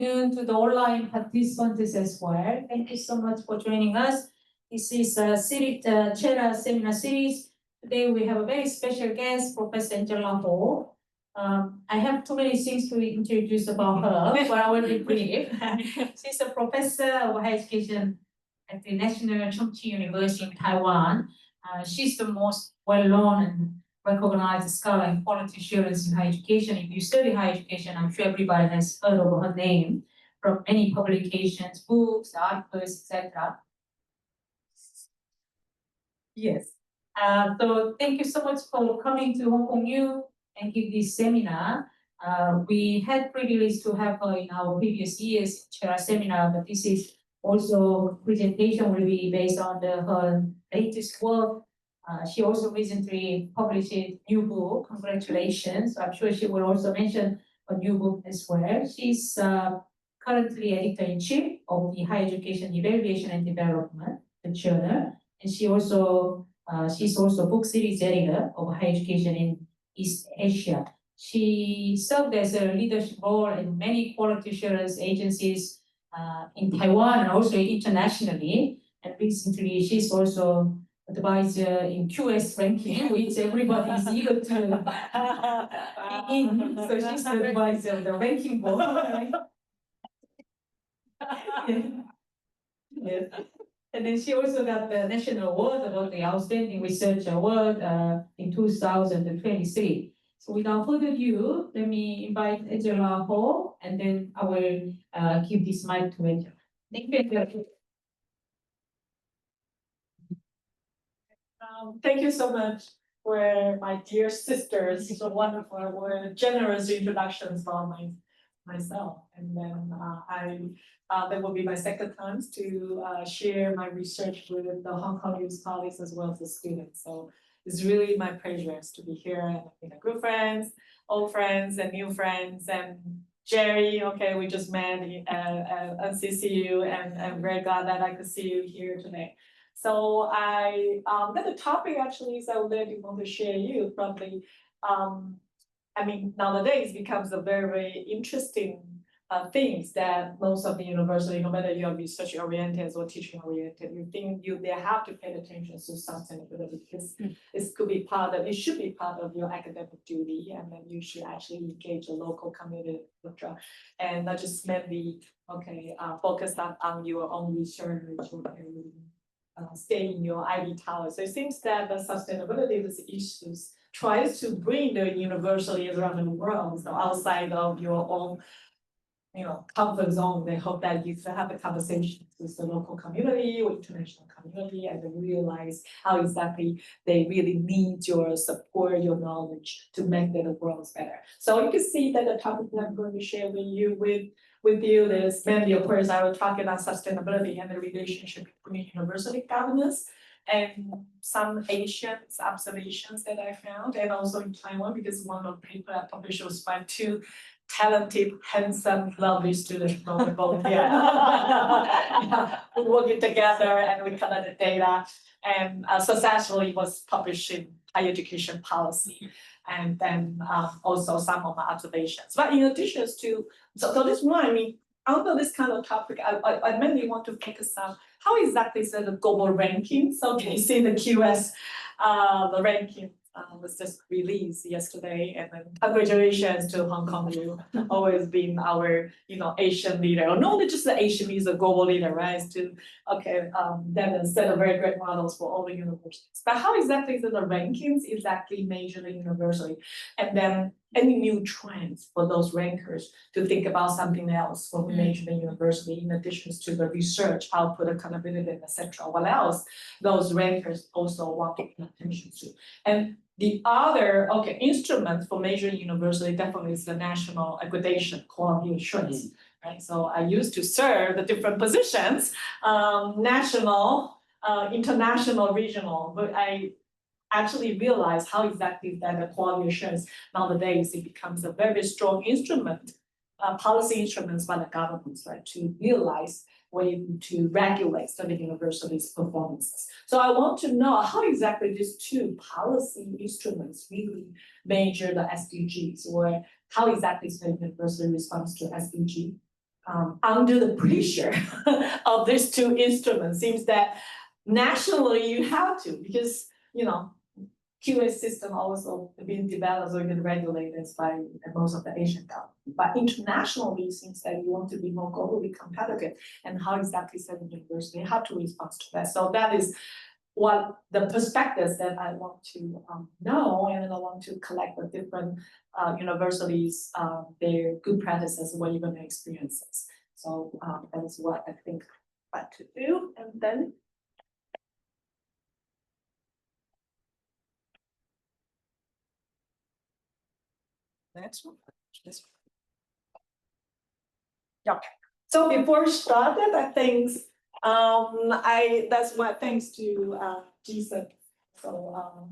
afternoon to the online participants as well. Thank you so much for joining us. This is a Chera seminar series. Today we have a very special guest, Professor Angela Ho. I have too many things to introduce about her, but I will be brief. She's a professor of higher education at the National Chengchi University in Taiwan. She's the most well-known and recognized scholar in quality assurance in higher education. If you study higher education, I'm sure everybody has heard of her name from many publications, books, articles, etc. Yes. So thank you so much for coming to Hong Kong U and give this seminar. We had privilege to have her in our previous year's chair seminar, but this is also presentation will be based on her latest work. She also recently published a new book. Congratulations. I'm sure she will also mention a new book as well. She's currently editor-in-chief of the Higher Education Evaluation and Development, the journal. And she's also book series editor of higher education in East Asia. She served as a leadership role in many quality assurance agencies in Taiwan and also internationally. And recently, she's also advisor in QS ranking, which everybody is eager to be in. So she's the advisor of the ranking board. Right? Yes. And then she also got the National Award about the Outstanding Research Award in 2023. So without further ado, let me invite Angela Ho, and then I will give this mic to Angela. Thank you, Angela. Thank you so much for my dear sisters. So wonderful, were generous introductions from myself. And then that will be my second time to share my research with the Hong Kong youth colleagues as well as the students. So it's really my pleasure to be here and meet good friends, old friends and new friends. And Jerry, okay, we just met at NCCU and I'm very glad that I could see you here today. So then the topic actually is I would really want to share you probably, I mean, nowadays becomes a very, very interesting things that most of the university, no matter you are research oriented or teaching oriented, you think they have to pay attention to sustainability because it should be part of your academic duty, and then you should actually engage the local community, etc. And not just mainly focus on your own research and stay in your Ivy Tower. So it seems that the sustainability of these issues tries to bring the universities around the world, so outside of your own comfort zone. They hope that you have a conversation with the local community or international community and then realize how exactly they really need your support, your knowledge to make the world better. So you can see that the topic that I'm going to share with you is mainly, of course, I will talk about sustainability and the relationship between university governance and some Asian observations that I found, and also in Taiwan, because one of the papers I published was by two talented, handsome, lovely students from both here. We working together and we collected data, and successfully was published in higher education policy, and then also some of my observations. But in addition to, so this one, I mean, under this kind of topic, I mainly want to focus on how exactly is the global ranking. So can you see the QS, the ranking was just released yesterday, and then congratulations to Hong Kong. You always been our Asian leader, or not just the Asian leader, the global leader, right? To then set a very great models for all the universities. But how exactly is the rankings exactly measure the university, and then any new trends for those rankers to think about something else for the major the university, in addition to the research output, accountability, etc. What else those rankers also want to pay attention to? And the other instrument for measuring university definitely is the national accreditation, quality assurance. Right? So I used to serve the different positions, national, international, regional, but I actually realize how exactly that the quality assurance nowadays it becomes a very strong instrument, policy instruments by the governments, right, to realize way to regulate certain universities' performances. So I want to know how exactly these two policy instruments really measure the SDGs, or how exactly the university responds to SDG. under the pressure of these two instruments. Seems that nationally you have to, because QA system also being developed or even regulated by most of the Asian government. But internationally, it seems that you want to be more globally competitive, and how exactly certain university have to respond to that. So that is what the perspectives that I want to know, and then I want to collect the different universities, their good practices, what you're going to experiences. So that is what I think I like to do, and then. Next one. This one. Yeah. So before we started, I think that's my thanks to Jisun. So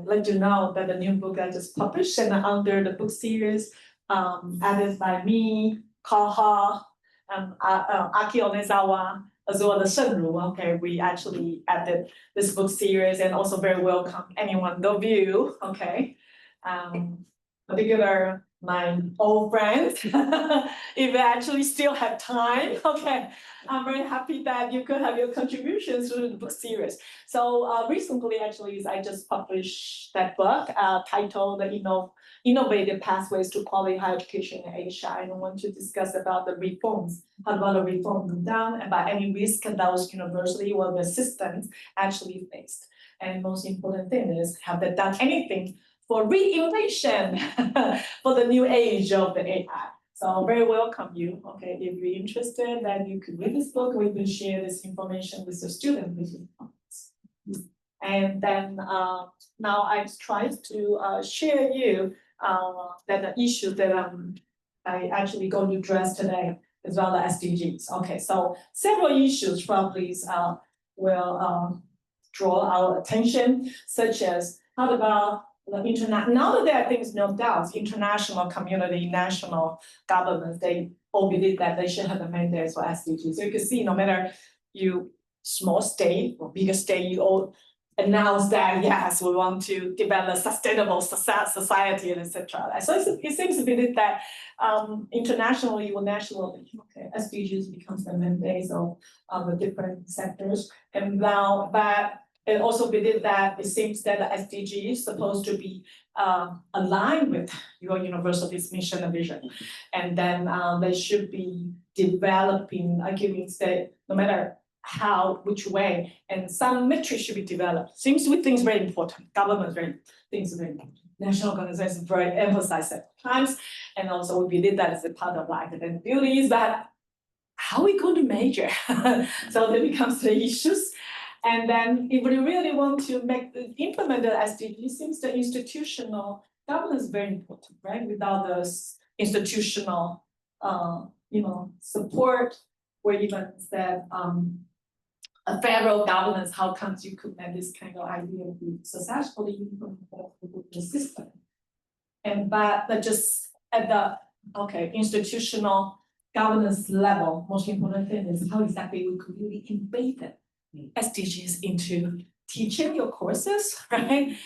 let you know that the new book I just published, and under the book series added by me, Kaha, Aki Onezawa, as well as Shenru. Okay, we actually added this book series, and also very welcome anyone of you. Okay. Particular my old friends, if you actually still have time, okay, I'm very happy that you could have your contributions to the book series. So recently, actually, I just published that book titled Innovative Pathways to Quality Higher Education in Asia. And I want to discuss about the reforms, how about the reform done, and by any risk that those university or the systems actually faced. And most important thing is, have they done anything for reinvention for the new age of the AI. So very welcome you. Okay, if you're interested, then you could read this book, or you can share this information with your students. And then now I try to share you that the issue that I actually going to address today as well as SDGs. Okay, so several issues probably will draw our attention, such as how about the internet. Now that there are things, no doubt, international community, national governments, they all believe that they should have a mandate for SDGs. So you can see, no matter you small state or bigger state, you all announce that yes, we want to develop sustainable society and etc. So it seems to be that internationally or nationally, okay, SDGs becomes the mandate of the different sectors, and now but. It also believe that it seems that the SDG is supposed to be aligned with your university's mission and vision. And then they should be developing, giving state, no matter how, which way, and some metrics should be developed. Seems to be things very important. Government things very important. National organizations very emphasize at times. And also we believe that is a part of the academic duties, but how are we going to measure? So that becomes the issues. And then if we really want to implement the SDG, it seems the institutional governance is very important, right? Without the institutional support, or even that a federal governance, how comes you could make this kind of idea of the successfully implement the system? And but just at the institutional governance level, most important thing is how exactly we could really embed it. SDGs into teaching your courses, right?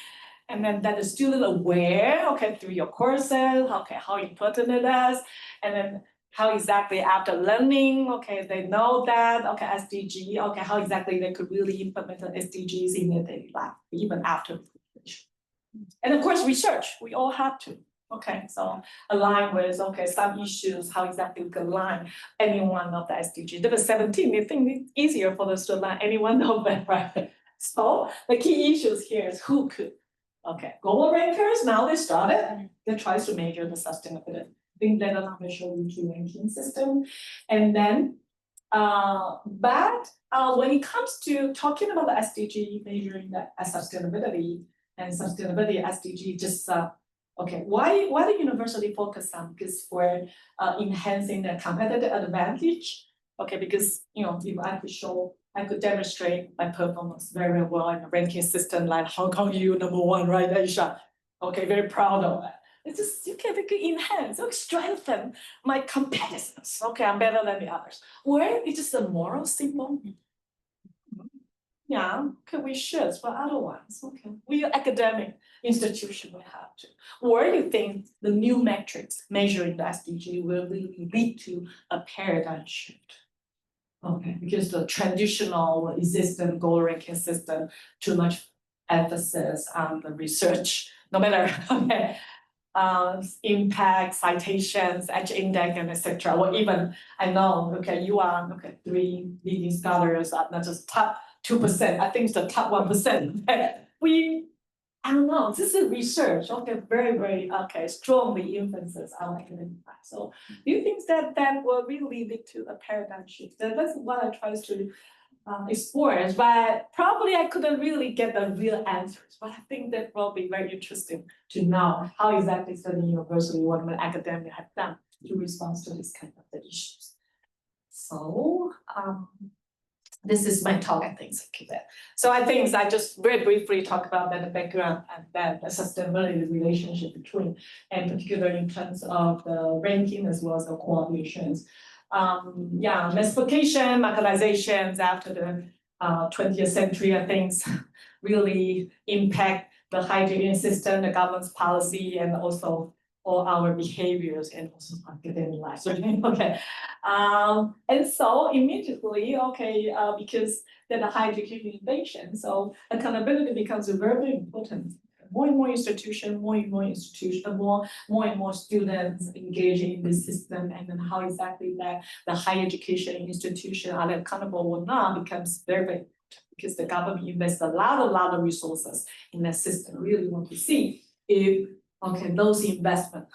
And then that the student aware, through your courses, how important it is, and then how exactly after learning, they know that, SDG, how exactly they could really implement the SDGs in their daily life, even after graduation. And of course, research, we all have to. So align with some issues, how exactly we can align any one of the SDGs. There were 17, they think it's easier for us to align any one of them, right? So the key issues here is who could. Global rankers, now they started, they try to measure the sustainability. I think that I'm going to show you the ranking system. And then, when it comes to talking about the SDG, measuring the sustainability and sustainability SDG, just why the university focus on? Because we're enhancing the competitive advantage. Because if I could demonstrate my performance very well in a ranking system like Hong Kong U #1, right, Asia. Very proud of that. It's just you can enhance, strengthen my competitiveness. I'm better than the others. Or it's just a moral symbol. yeah, okay, we should, but other ones, okay, we are academic institution, we have to. Or you think the new metrics measuring the SDG will really lead to a paradigm shift? Okay, because the traditional existing goal ranking system, too much emphasis on the research, no matter okay, impact, citations, edge index, and etc. Or even I know, okay, you are okay, 3 leading scholars are not just top 2%. I think it's the top 1%. I don't know, this is research, okay, very, okay, strongly influences our academic life. So do you think that that will really lead to a paradigm shift? That's what I try to explore, but probably I couldn't really get the real answers. But I think that will be very interesting to know how exactly studying university, what the academia have done to respond to this kind of the issues. So this is my talk, I think. So I think I just very briefly talk about that the background and then the sustainability relationship between, and particularly in terms of the ranking as well as the quality assurance. Yeah, massification, marketizations after the 20th century, I think really impact the higher education system, the government's policy, and also all our behaviors and also academic life. Okay. And so immediately, okay, because then the higher education innovation, so accountability becomes very important. More and more institution, more and more students engaging in this system, and then how exactly that the higher education institution are accountable or not becomes very important, because the government invests a lot of resources in that system. Really want to see if okay, those investments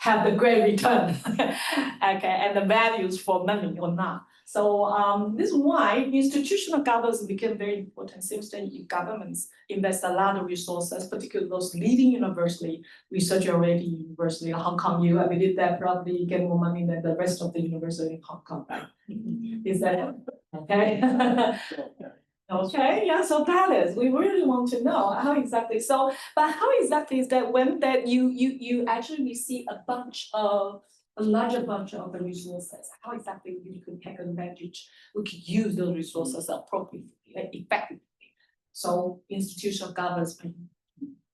have the great return, okay, and the values for money or not. So this is why institutional governance became very important. Seems that governments invest a lot of resources, particularly those leading university, research already university, Hong Kong U. I believe that probably get more money than the rest of the university in Hong Kong, right? Is that okay? Okay, yeah, so that is, we really want to know how exactly, so, but how exactly is that when that you actually receive a larger bunch of the resources, how exactly we could take advantage, we could use those resources appropriately, effectively. So institutional governance,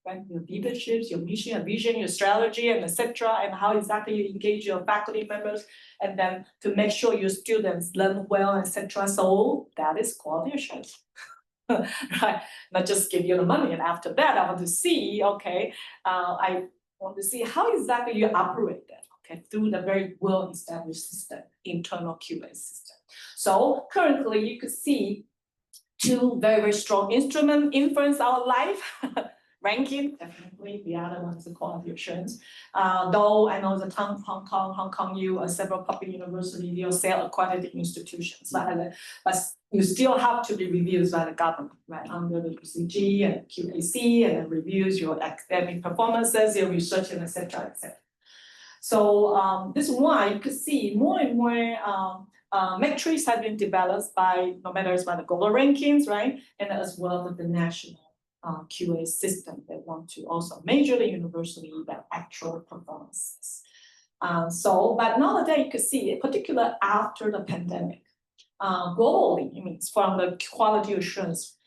right, your leaderships, your mission, your vision, your strategy, and etc., and how exactly you engage your faculty members, and then to make sure your students learn well, etc. So that is quality assurance. Right, not just give you the money, and after that, I want to see, okay, I want to see how exactly you operate that, okay, through the very well-established system, internal QA system. So currently, you could see two very strong instruments influence our life. Ranking, definitely, the other one is the quality assurance. Though I know the Hong Kong U, several public universities, they are self-accredited institutions, but you still have to be reviewed by the government, right, under the PCG and QAC, and then reviews your academic performances, your research, and etc., etc. So this is why you could see more and more metrics have been developed by, no matter it's by the global rankings, right, and as well as the national QA system that want to also measure the university that actual performances. But nowadays you could see, particularly after the pandemic, globally, it means from the quality assurance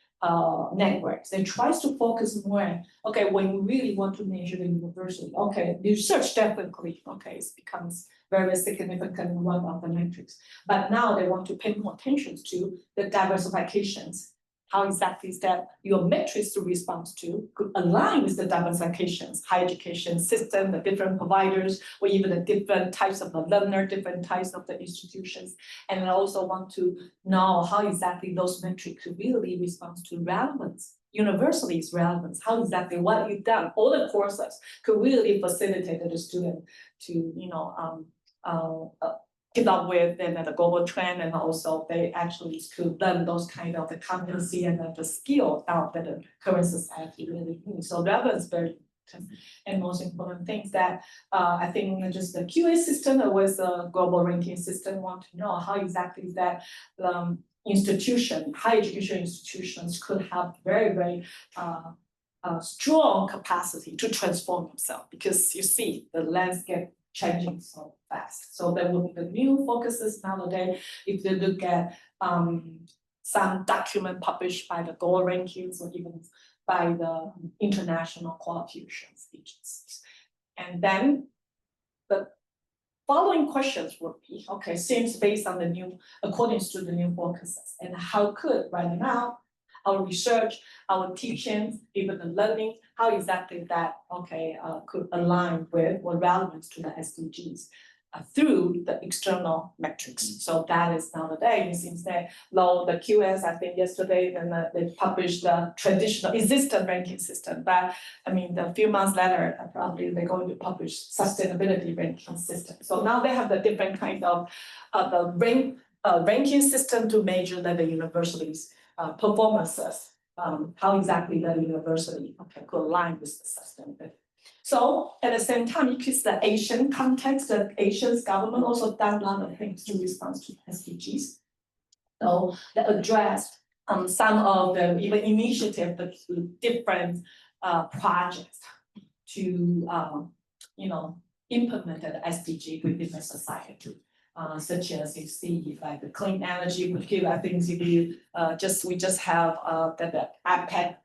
networks, they try to focus more, okay, when we really want to measure the university, okay, research definitely, okay, it becomes very significant one of the metrics. But now they want to pay more attention to the diversifications. How exactly is that your metrics to respond to could align with the diversifications, higher education system, the different providers, or even the different types of the learner, different types of the institutions. And I also want to know how exactly those metrics could really respond to relevance, university's relevance, how exactly what you've done, all the courses could really facilitate the student to, keep up with the global trend, and also they actually could learn those kind of the competency and the skill out that the current society really needs. So relevance is very important. And most important things that I think just the QA system with the global ranking system want to know how exactly that institution, higher education institutions could have very strong capacity to transform themselves, because you see the landscape changing so fast. So there will be the new focuses nowadays. If you look at some document published by the global rankings or even by the international quality assurance agencies. And then the following questions would be, okay, seems based on the new, according to the new focuses, and how could right now our research, our teaching, even the learning, how exactly that, okay, could align with or relevant to the SDGs through the external metrics. So that is nowadays, it seems that though the QS, I think yesterday, then they published the traditional existing ranking system, but I mean, a few months later, probably they're going to publish sustainability ranking system. So now they have the different kind of the ranking system to measure that the universities' performances, how exactly the university could align with the sustainability. So at the same time, because the Asian context, the Asian government also done a lot of things to respond to SDGs. So they addressed some of the even initiative, the different projects to implement the SDG within the society. Such as you see, like the clean energy, I think if you we just have the APEC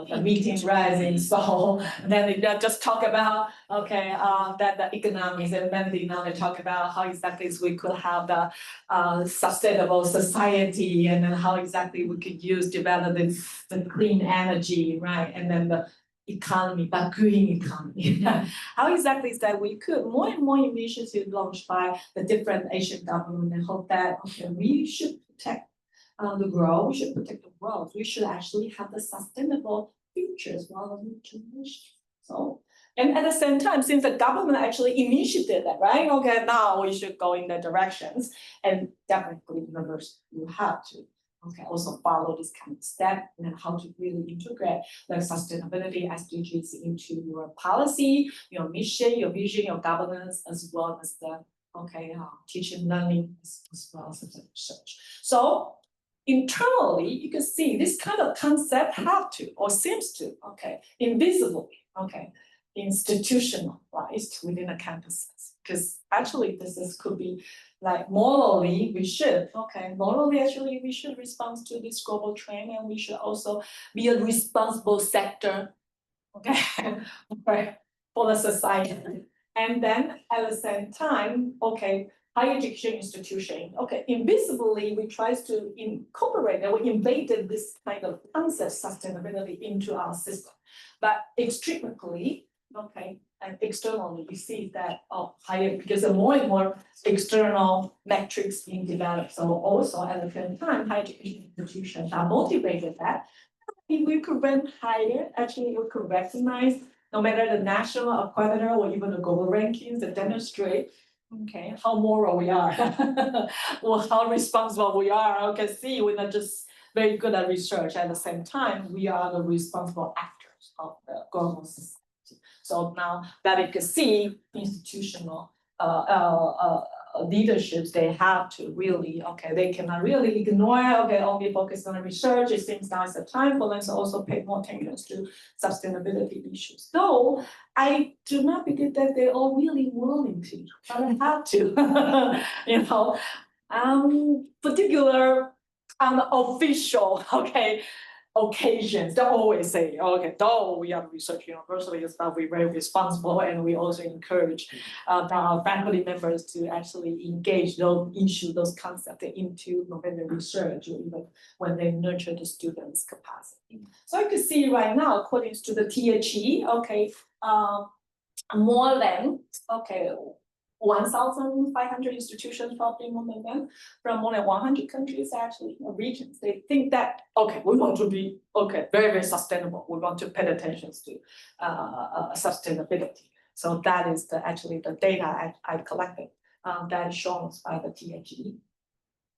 the meeting rising, so then they just talk about that the economics, and then they talk about how exactly we could have the sustainable society, and then how exactly we could develop the clean energy, right? And then the economy, but green economy. How exactly is that we could more and more initiatives launched by the different Asian government and hope that we should protect the world, we should protect the world, we should actually have the sustainable futures while the generation. So, and at the same time, since the government actually initiated that, right? Okay, now we should go in the directions, and definitely members you have to also follow this kind of step, and how to really integrate the sustainability SDGs into your policy, your mission, your vision, your governance, as well as the teaching, learning, as well as the research. So internally, you can see this kind of concept have to, or seems to, invisibly, institutionalized within the campuses. Because actually this could be like morally, we should, morally actually we should respond to this global trend, and we should also be a responsible sector, for the society. And then at the same time, higher education institution, invisibly we try to incorporate or invaded this kind of concept sustainability into our system. But extremely, and externally, we see that higher, because more and more external metrics being developed. So also at the same time, higher education institutions are motivated that if we could rank higher, actually we could recognize no matter the national, accreditor, or even the global rankings that demonstrate how moral we are, or how responsible we are. See, we're not just very good at research. At the same time, we are the responsible actors of the global society. So now that you can see institutional leaderships, they have to really, they cannot really ignore, only focus on research. It seems now is the time for them to also pay more attention to sustainability issues. Though I do not believe that they're all really willing to, but they have to, particular unofficial, occasions, they always say, though we are a research university, but we're very responsible, and we also encourage our faculty members to actually engage those issues, those concepts into the research, or even when they nurture the students' capacity. So you can see right now, according to the THE, more than 1,500 institutions probably more than them from more than 100 countries actually, or regions. They think that, we want to be, very, very sustainable. We want to pay attention to sustainability. So that is actually the data I collected that is shown by the THE.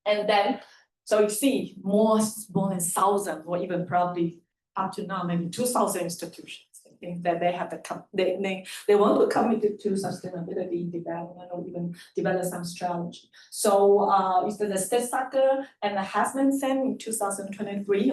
And then, so you see more than 1,000, or even probably up to now, maybe 2,000 institutions. Think that they have they want to commit to sustainability development, or even develop some strategy. So it's the Stessaker and the Hasmansen in 2023.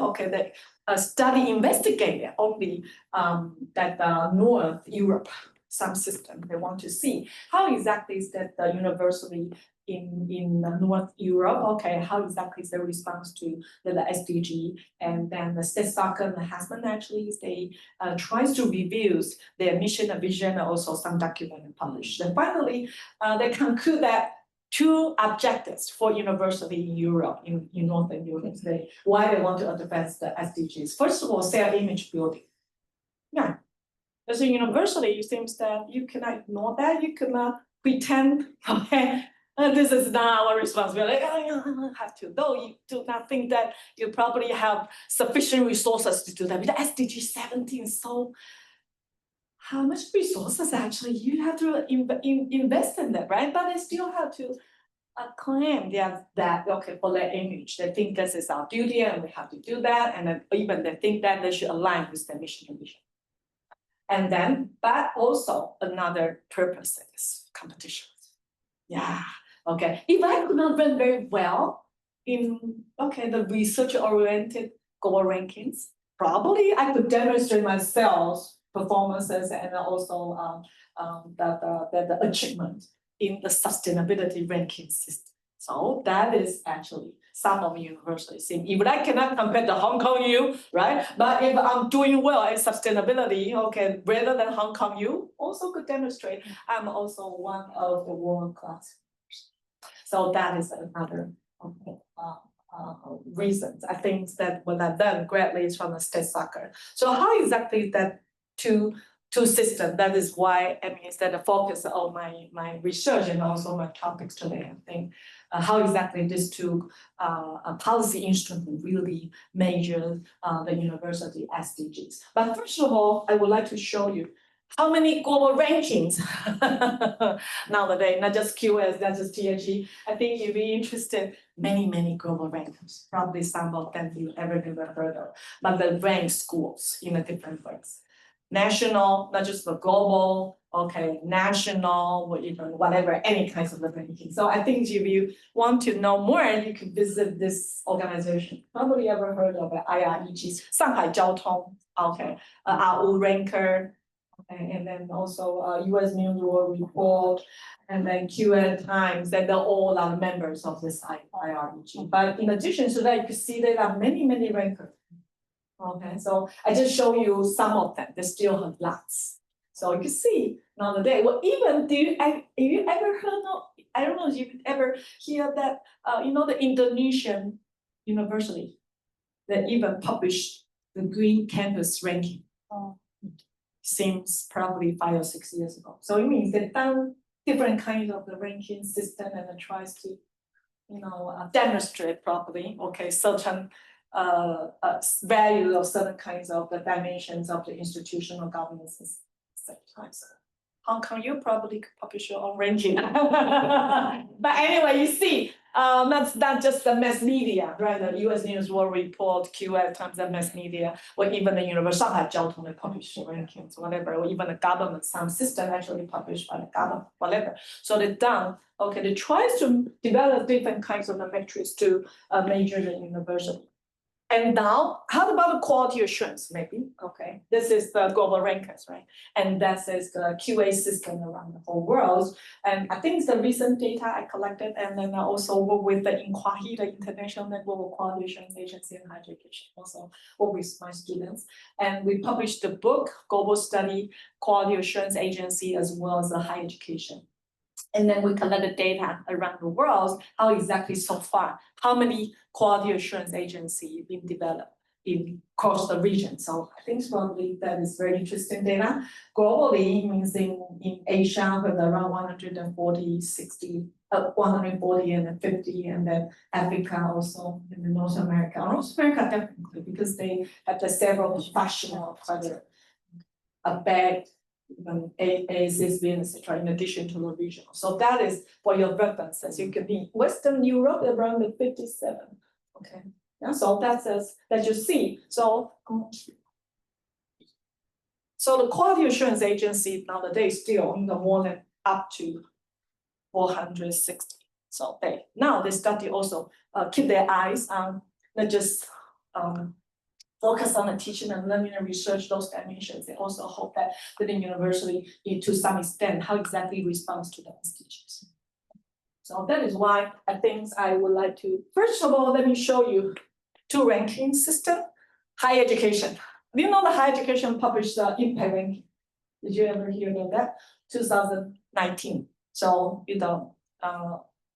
The study investigated only that North Europe some system. They want to see how exactly is that the university in North Europe, okay, how exactly is their response to the SDG, and then the state soccer and the husband actually they tries to review their mission and vision, and also some document and published. And finally, they conclude that two objectives for university in Europe, in Northern Europe, why they want to advance the SDGs. First of all, self-image building. Yeah, as a university, it seems that you cannot ignore that. You cannot pretend, okay, this is not our responsibility. I have to. Though you do not think that you probably have sufficient resources to do that. With the SDG 17, so how much resources actually you have to invest in that, right? But they still have to claim that okay, for their image, they think this is our duty and we have to do that, and then even they think that they should align with their mission and vision. And then, but also another purpose is competition. Yeah, okay. If I could not run very well in the research-oriented global rankings, probably I could demonstrate myself performances and also the achievement in the sustainability ranking system. So that is actually some of universities think. If I cannot compare the Hong Kong U, right? But if I'm doing well in sustainability, okay, rather than Hong Kong U, also could demonstrate I'm also one of the world class. So that is another reason. I think that what I've done greatly is from the state soccer. So how exactly that two systems? That is why I mean, is that the focus of my research and also my topics today. I think how exactly these two policy instruments really measure the university SDGs. But first of all, I would like to show you how many global rankings nowadays, not just QS, not just THE. I think you'd be interested many global rankings. Probably some of them you never heard of, but they rank schools in a different ways. National, not just the global, okay, national, or even whatever, any kinds of ranking. So I think if you want to know more, you can visit this organization. Probably ever heard of it, IREG, Shanghai Jiao Tong, okay, RU Ranker, okay, and then also US News World Report, and then QN Times, and they all are members of this IREG. But in addition to that, you can see there are many rankers. Okay, so I just show you some of them. They still have lots. So you can see nowadays. Well, even have you ever heard of? I don't know if you ever hear that. The Indonesian university that even published the Green Campus ranking. Seems probably 5 or 6 years ago. So it means they've done different kinds of the ranking system and it tries to, demonstrate properly. Okay, certain value of certain kinds of the dimensions of the institutional governance sometimes. Hong Kong, you probably could publish your own ranking. But anyway, you see, that's not just the mass media, right? The US News World Report, QF Times, the mass media, or even the University Shanghai Jiao Tong, they publish rankings, whatever, or even the government, some system actually published by the government, whatever. So they've done, okay, they try to develop different kinds of the metrics to measure the university. And now, how about the quality assurance, maybe? Okay, this is the global rankings, right? And that is the QA system around the whole world. And I think it's the recent data I collected, and then I also work with the INQUAHI, the International Global Quality Assurance Agency in higher education, also work with my students. And we published the book, Global Study Quality Assurance Agency, as well as the higher education. And then we collected data around the world, how exactly so far, how many quality assurance agencies been developed across the region. So I think probably that is very interesting data. Globally, means in Asia, with around 140, 60, 140 and 50, and then Africa also, in North America. North America definitely, because they have the several professional projects, a bag, even ASSB, etc., in addition to the regional. So that is for your references. You can be Western Europe around the 57. Okay. Yeah, so that's that you see. So the quality assurance agency nowadays still more than up to 460. So they study also keep their eyes on not just focus on the teaching and learning and research those dimensions. They also hope that the university, to some extent, how exactly responds to the SDGs. So that is why I think I would like to, first of all, let me show you two ranking system. Higher education. Do you know the higher education published the impact ranking? Did you ever hear about that? 2019. So,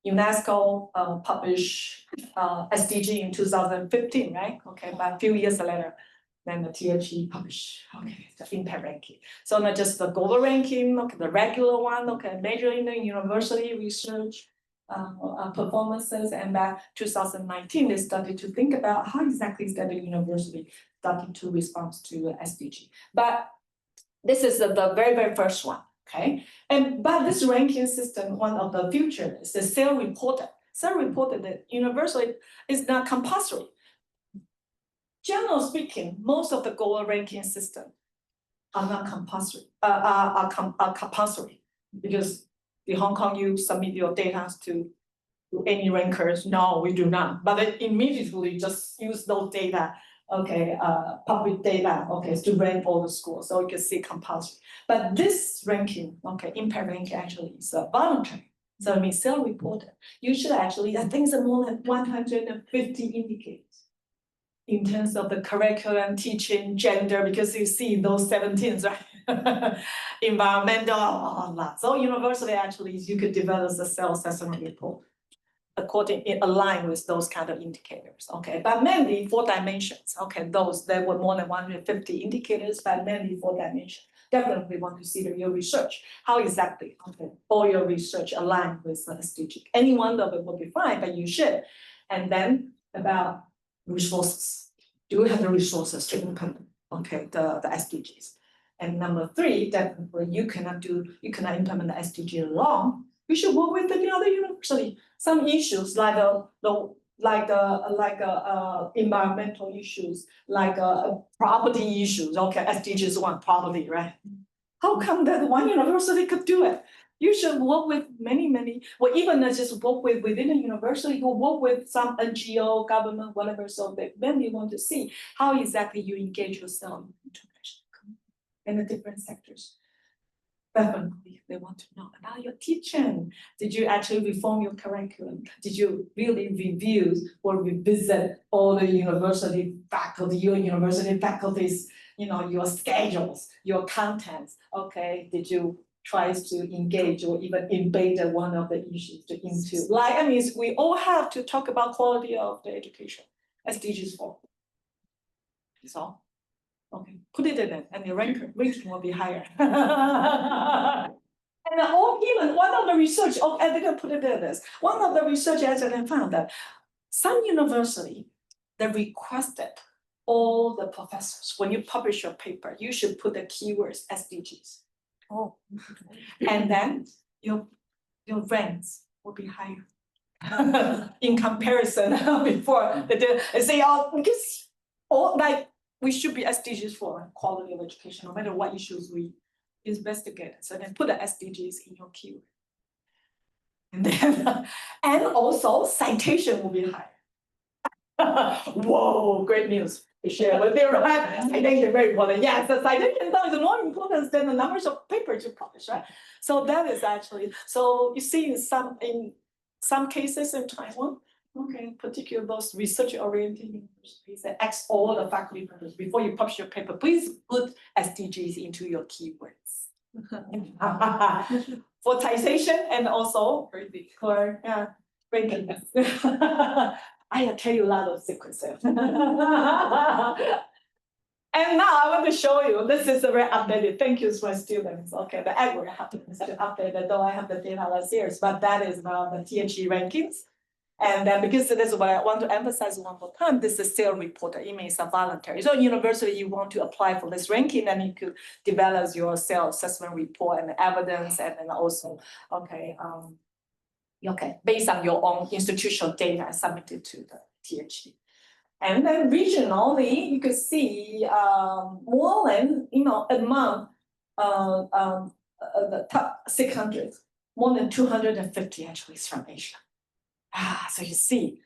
UNESCO published SDG in 2015, right? Okay, but a few years later, then the THE published, okay, the impact ranking. So not just the global ranking, okay, the regular one, okay, measuring the university research performances, and by 2019, they started to think about how exactly is that the university starting to respond to the SDG. But this is the very, very first one, okay? But this ranking system, one of the future is the self-reported. Self-reported that university is not compulsory. Generally speaking, most of the global ranking system are not compulsory, are compulsory, because the Hong Kong, you submit your data to any rankers. No, we do not. But they immediately just use those data, okay, public data, okay, to rank all the schools. So you can see compulsory. But this ranking, okay, impact ranking actually is voluntary. So it means self-reported. You should actually, I think it's more than 150 indicators in terms of the curriculum, teaching, gender, because you see those 17s, right? Environmental, so university actually, you could develop a self-assessment report according, it align with those kind of indicators, okay? But mainly 4 dimensions, okay? There were more than 150 indicators, but mainly 4 dimensions. Definitely want to see your research. How exactly, okay, all your research align with the SDG. Any one of it will be fine, but you should. And then about resources. Do we have the resources to implement, okay, the SDGs? And number 3, definitely you cannot implement the SDG alone. We should work with the other university. Some issues like environmental issues, like property issues. Okay, SDGs 1, property, right? How come that one university could do it? You should work with many, or even not just work with within a university, you work with some NGO, government, whatever, so they mainly want to see how exactly you engage yourself in international community in the different sectors. Definitely, they want to know about your teaching. Did you actually reform your curriculum? Did you really review or revisit all the university faculty, your university faculties, your schedules, your contents? Okay, did you try to engage or even embed one of the issues into? Like, I mean, we all have to talk about quality of the education. SDGs 4. That's all. Okay, put it in it, and your rating will be higher. And even one of the research, and they can put it in this. One of the research actually found that some university, they requested all the professors, when you publish your paper, you should put the keywords SDGs. Oh, and then your ranks will be higher in comparison before they say, because we should be SDGs for quality of education, no matter what issues we investigate. So then put the SDGs in your keyword. And then, and also citation will be higher. Whoa, great news to share with you, right? Citation is very important. Yes, the citation is more important than the numbers of papers you publish, right? So that is actually, so you see in some cases in Taiwan, okay, particularly those research-oriented universities that ask all the faculty members before you publish your paper, please put SDGs into your keywords. For citation and also for rankings. I tell you a lot of secrets. And now I want to show you, this is a very updated, thank you to my students. Okay, the aggregate happens to update it, though I have the data last year's, but that is about the THE rankings. And then because this is what I want to emphasize one more time, this is still reported, it means voluntary. So university, you want to apply for this ranking, then you could develop your self-assessment report and evidence, and then also, okay, based on your own institutional data submitted to the THE. And then regionally, you could see more than, among the top 600, more than 250 actually is from Asia. So you see,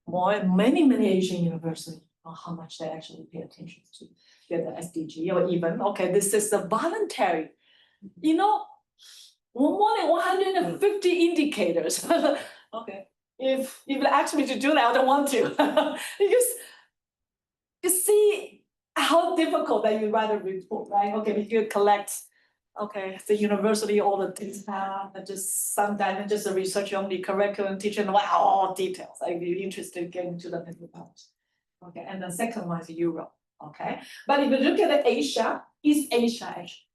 many Asian universities, how much they actually pay attention to get the SDG, or even, okay, this is a voluntary. more than 150 indicators. Okay, if you ask me to do that, I don't want to. Because you see how difficult that you write a report, right? Okay, if you collect, okay, the university, all the data, and just sometimes just a research only curriculum, teaching, wow, all details. I'd be interested in getting to the middle part. Okay, and the second one is Europe. Okay, but if you look at Asia, East Asia, actually.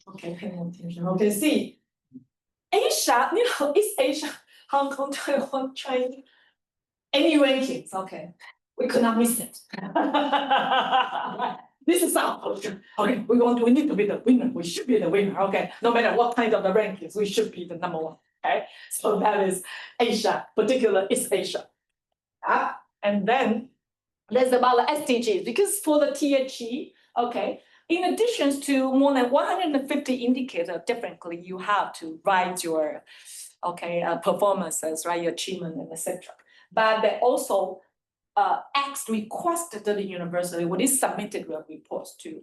Okay, pay attention. Okay, see, Asia, East Asia, Hong Kong, Taiwan, China, any rankings, okay, we could not miss it. This is our culture. Okay, we need to be the winner. We should be the winner. Okay, no matter what kind of the rankings, we should be the number one. Okay, so that is Asia, particular East Asia. And then there's about the SDGs, because for the THE, okay, in addition to more than 150 indicators, differently, you have to write your, okay, performances, right, your achievement, and etc. But they also requested to the university when it submitted your reports to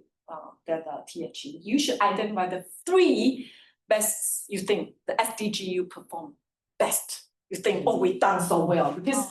the THE. You should identify the 3 best you think the SDG you perform best. You think, oh, we've done so well, because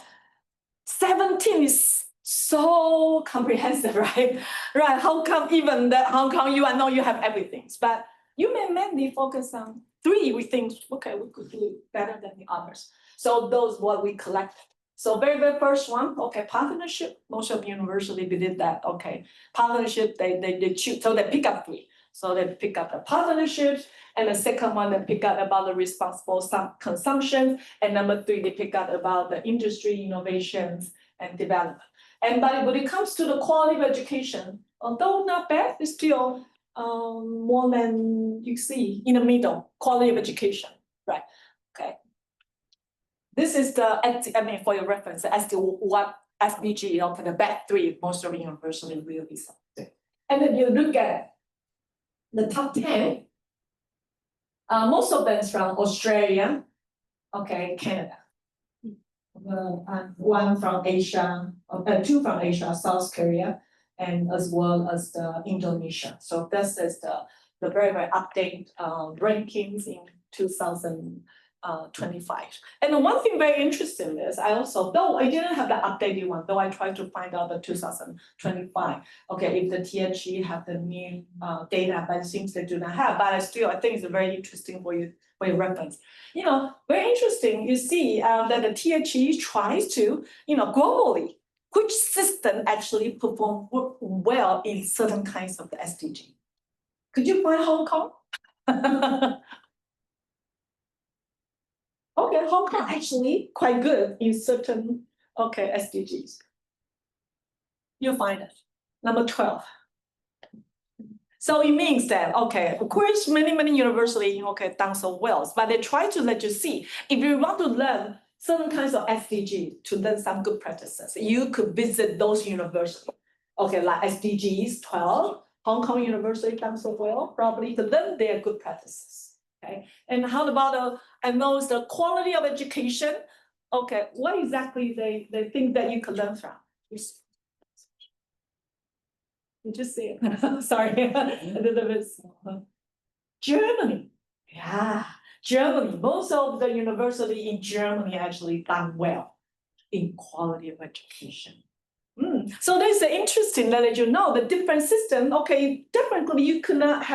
17 is so comprehensive, right? Right? How come even that Hong Kong, I know you have everything, but you may mainly focus on 3. We think, okay, we could do better than the others. So those what we collected. So very first one, okay, partnership. Most of the university did that. Okay, partnership. They choose. So they pick up 3. So they pick up the partnerships, and the second one they pick up about the responsible consumption, and number 3 they pick up about the industry innovations and development. And but when it comes to the quality of education, although not bad, it's still more than you see in the middle. Quality of education, right? Okay. This is the, I mean, for your reference, as to what SDG, for the back 3, most of the university will be something. And then you look at the top 10, most of them is from Australia, okay, Canada. And 1 from Asia, 2 from Asia, South Korea, and as well as the Indonesia. So this is the very updated rankings in 2025. And the one thing very interesting is I also, though I didn't have the updated one, though I tried to find out the 2025. Okay, if the THE have the new data, but it seems they do not have. But I think it's very interesting for your reference. Very interesting. You see that the THE tries to, globally, which system actually perform well in certain kinds of the SDG. Could you find Hong Kong? Okay, Hong Kong actually quite good in certain, okay, SDGs. You'll find it, number 12. So it means that, okay, of course, many universities, okay, done so well, but they try to let you see, if you want to learn certain kinds of SDGs, to learn some good practices, you could visit those universities. Okay, like SDGs 12, Hong Kong University done so well, probably to learn their good practices. Okay, and how about the quality of education? Okay, what exactly they think that you could learn from? You just see it. Sorry, a little bit small. Germany, yeah, Germany. Most of the university in Germany actually done well in quality of education. So there's an interesting that the different system. Okay, differently you cannot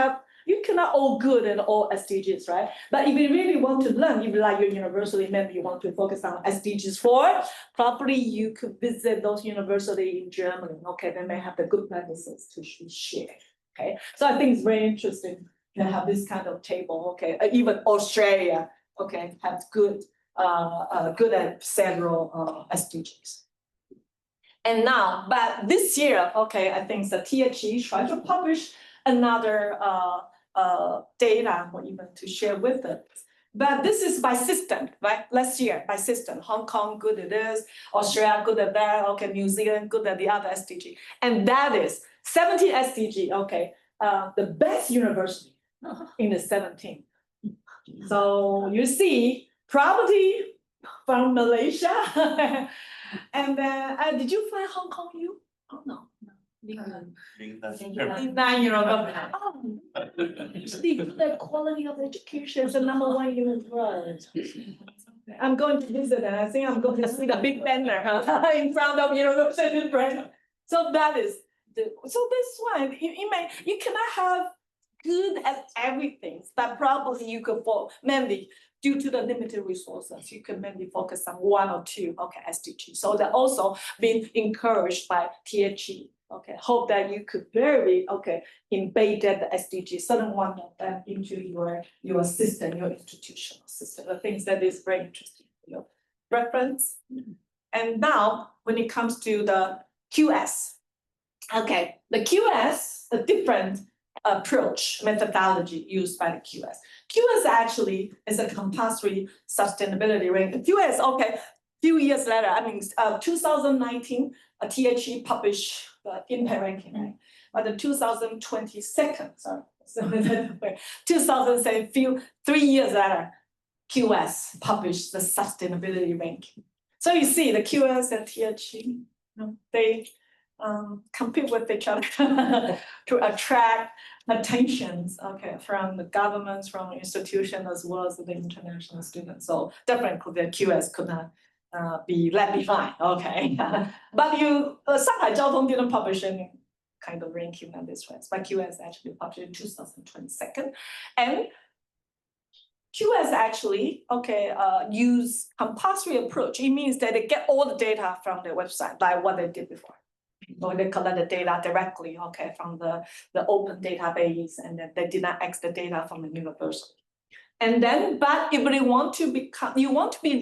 all good at all SDGs, right? But if you really want to learn, if you like your university, maybe you want to focus on SDGs 4, probably you could visit those universities in Germany. Okay, they may have the good practices to share. Okay, so I think it's very interesting to have this kind of table. Okay, even Australia, okay, has good at several SDGs. And now, but this year, okay, I think the THE tried to publish another data or even to share with us. But this is by system, right? Last year by system. Hong Kong good at this, Australia good at that, okay, New Zealand good at the other SDG. And that is 17 SDG, okay, the best university in the 17. So you see, probably from Malaysia. And then, did you find Hong Kong U? Oh, no. The quality of education is the #1 in the world. I'm going to visit and I think I'm going to see the big banner in front of University brand. So that is so this one you cannot have good at everything, but probably you could mainly due to the limited resources, you can mainly focus on 1 or 2 SDGs. So that also been encouraged by THE. Hope that you could very embed the SDGs, certain one of them into your system, your institutional system. The things that is very interesting for your reference. And now when it comes to the QS, the QS, a different approach methodology used by the QS. QS actually is a compulsory sustainability ranking. QS, few years later, 2019, THE published the impact ranking, right? But the 3 years later, QS published the sustainability ranking. So you see the QS and THE, they compete with each other to attract attentions, from the governments, from institutions, as well as the international students. So definitely the QS could not be left behind, But Shanghai Jiaotong didn't publish any kind of ranking on this one, but QS actually published in 2022. And QS actually, use compulsory approach. It means that they get all the data from their website, like what they did before. Or they collect the data directly, from the open database, and then they did not extract the data from the university. And then, but if you want to be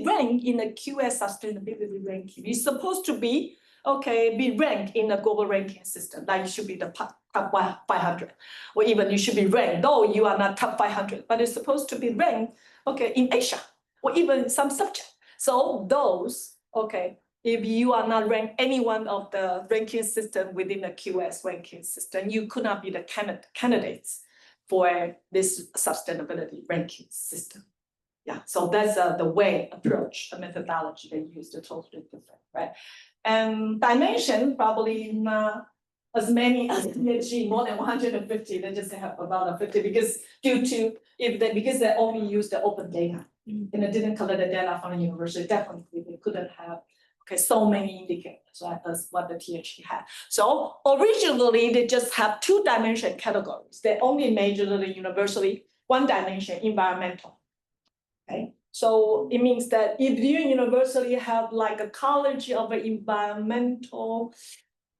ranked in the QS sustainability ranking, you're supposed to be ranked in the global ranking system. Like you should be the top 500, or even you should be ranked, though you are not top 500, but it's supposed to be ranked, in Asia, or even some subject. So those, if you are not ranked any one of the ranking system within the QS ranking system, you could not be the candidates for this sustainability ranking system. So that's the approach, the methodology they use, the totally different, right? And dimension probably not as many as THE, more than 150. They just have about 50 because because they only use the open data and they didn't collect the data from the university. Definitely they couldn't have so many indicators, right, as what the THE had. So originally they just have 2-dimension categories. They only measure the universally 1 dimension, environmental. So it means that if you universally have like a college of environmental